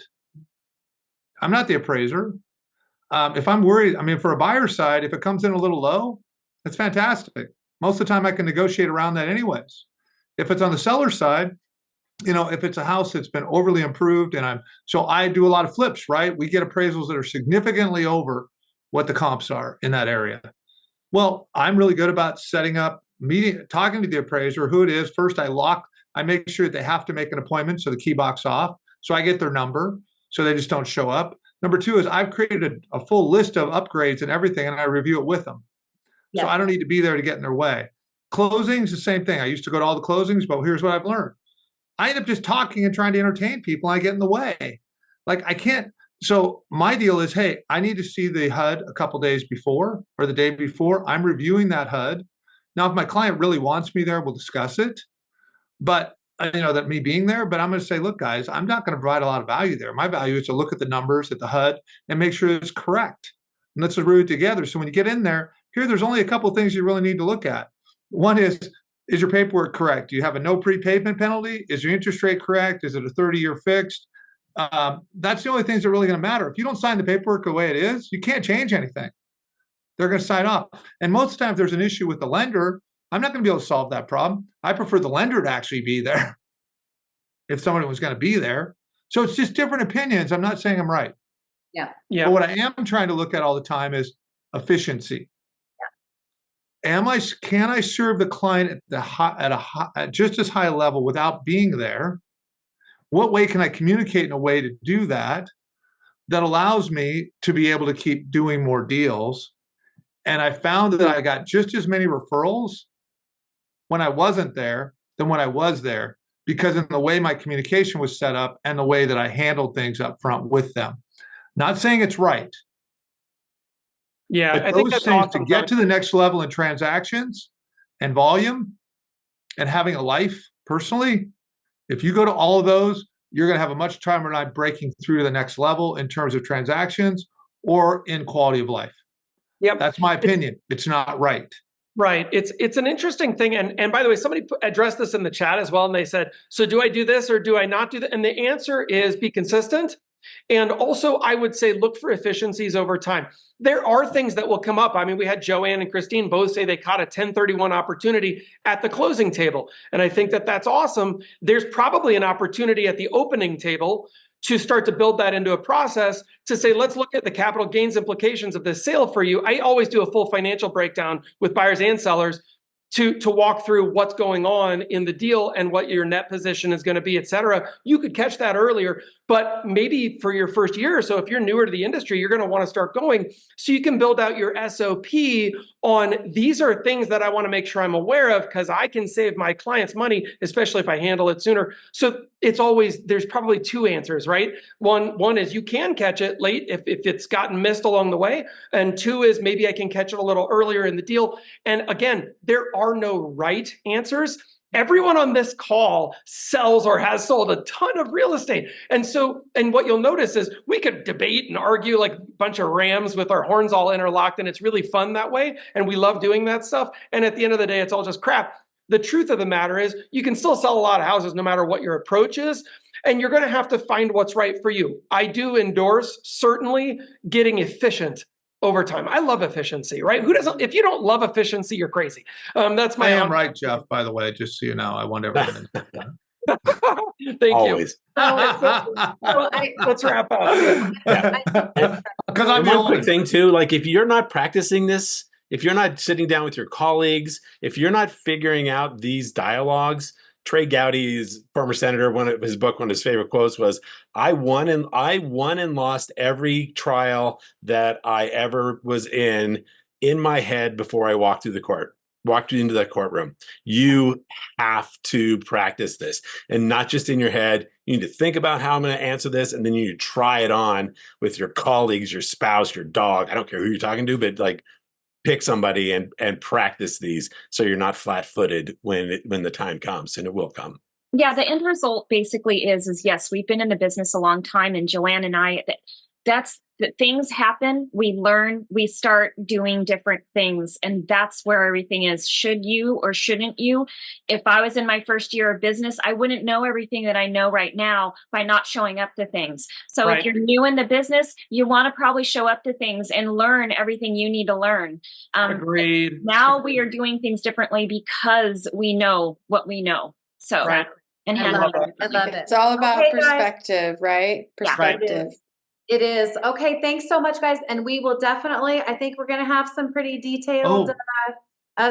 I'm not the appraiser. If I'm worried, for a buyer's side, if it comes in a little low, that's fantastic. Most of the time I can negotiate around that anyways. If it's on the seller side, if it's a house that's been overly improved so I do a lot of flips, right? We get appraisals that are significantly over what the comps are in that area. Well, I'm really good about setting up meeting, talking to the appraiser, who it is. First, I make sure that they have to make an appointment, so the key box off, so I get their number, so they just don't show up. Number two is I've created a full list of upgrades and everything, and I review it with them. Yeah. So I don't need to be there to get in their way. Closings, the same thing. I used to go to all the closings, but here's what I've learned. I end up just talking and trying to entertain people, and I get in the way. Like I can't. So my deal is, hey, I need to see the HUD a couple days before or the day before. I'm reviewing that HUD. Now, if my client really wants me there, we'll discuss it. But that me being there, but I'm going to say, look, guys, I'm not going to provide a lot of value there. My value is to look at the numbers at the HUD and make sure it's correct. And let's review it together. So when you get in there's only a couple of things you really need to look at. One is your paperwork correct? Do you have a no prepayment penalty? Is your interest rate correct? Is it a 30-year fixed? That's the only things that are really going to matter. If you don't sign the paperwork the way it is, you can't change anything. They're going to sign off. And most of the time, if there's an issue with the lender, I'm not going to be able to solve that problem. I prefer the lender to actually be there if somebody was going to be there. So it's just different opinions. I'm not saying I'm right. Yeah. But what I am trying to look at all the time is efficiency. Yeah. Can I serve the client at just as high a level without being there? What way can I communicate in a way to do that allows me to be able to keep doing more deals? And I found that I got just as many referrals when I wasn't there than when I was there, because in the way my communication was set up and the way that I handled things up front with them. Not saying it's right. Yeah, but I think those that's things awesome. To get to the next level in transactions and volume and having a life personally, if you go to all of those, you're going to have a much time when I'm breaking through to the next level in terms of transactions or in quality of life. Yep. That's my opinion. It's not right. Right. It's an interesting thing. And by the way, somebody addressed this in the chat as well. And they said, so do I do this or do I not do that? And the answer is be consistent. And also, I would say, look for efficiencies over time. There are things that will come up. I mean, we had Joanne and Christine both say they caught a 1031 opportunity at the closing table. And I think that that's awesome. There's probably an opportunity at the opening table to start to build that into a process to say, let's look at the capital gains implications of this sale for you. I always do a full financial breakdown with buyers and sellers to walk through what's going on in the deal and what your net position is going to be, et cetera. You could catch that earlier, but maybe for your first year or so, if you're newer to the industry, you're going to want to start going so you can build out your SOP on these are things that I want to make sure I'm aware of because I can save my clients money, especially if I handle it sooner. So it's always, there's probably two answers, right? One is you can catch it late if it's gotten missed along the way. And two is maybe I can catch it a little earlier in the deal. And again, there are no right answers. Everyone on this call sells or has sold a ton of real estate. And what you'll notice is we could debate and argue like a bunch of rams with our horns all interlocked, and it's really fun that way. And we love doing that stuff. And at the end of the day, it's all just crap. The truth of the matter is you can still sell a lot of houses no matter what your approach is. And you're going to have to find what's right for you. I do endorse certainly getting efficient over time. I love efficiency, right? Who doesn't? If you don't love efficiency, you're crazy. That's my. I am right, Jeff. By the way, just so you know, I want everyone to know that. Thank Always. you. Let's wrap up. Because I'm And the one only quick thing too, like if you're not practicing this, if you're not sitting down with your colleagues, if you're not figuring out these dialogues, Trey Gowdy's former senator, one of his favorite quotes was, I won and lost every trial that I ever was in my head before I walked into the courtroom. You have to practice this, and not just in your head. You need to think about how I'm going to answer this, and then you need to try it on with your colleagues, your spouse, your dog. I don't care who you're talking to, but like pick somebody and practice these so you're not flat-footed when the time comes, and it will come. Yeah, the end result basically is yes, we've been in the business a long time, and Joanne and I, that's that things happen, we learn, we start doing different things, and that's where everything is. Should you or shouldn't you? If I was in my first year of business, I wouldn't know everything that I know right now by not showing up to things. So Right. if you're new in the business, you want to probably show up to things and learn everything you need to learn. Agreed. Now we are doing things differently because we know what we know. So, Right. and I handling love it. I love it. It's all about Okay, guys. perspective, right? Yeah. Right. Perspective. It is. Okay, thanks so much, guys. And we will definitely, I think we're going to have some pretty detailed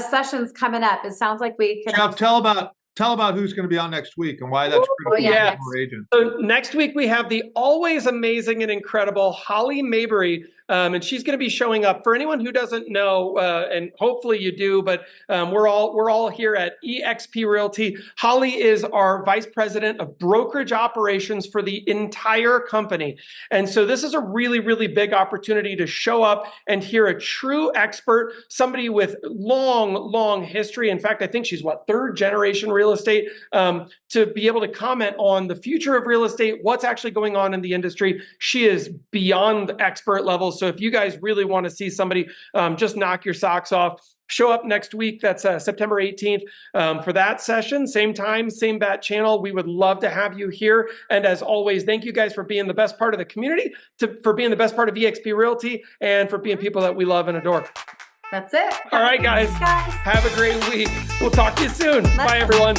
sessions coming up. It sounds like we can. Jeff, tell about who's going to be on next week and why that's critical yeah. for agents. So next week we have the always amazing and incredible Holly Mabry, and she's going to be showing up. For anyone who doesn't know, and hopefully you do, but we're all here at eXp Realty. Holly is our vice president of brokerage operations for the entire company, and so this is a really, really big opportunity to show up and hear a true expert, somebody with long history. In fact, I think she's third generation real estate, to be able to comment on the future of real estate, what's actually going on in the industry. She is beyond expert level. So if you guys really want to see somebody just knock your socks off, show up next week. That's September 18th for that session. Same time, same bat channel. We would love to have you here. And as always, thank you guys for being the best part of the community, for being the best part of eXp Realty, and for being people that we love and adore. That's it. All right, guys. Have a great week. We'll talk to you soon. Bye, everyone.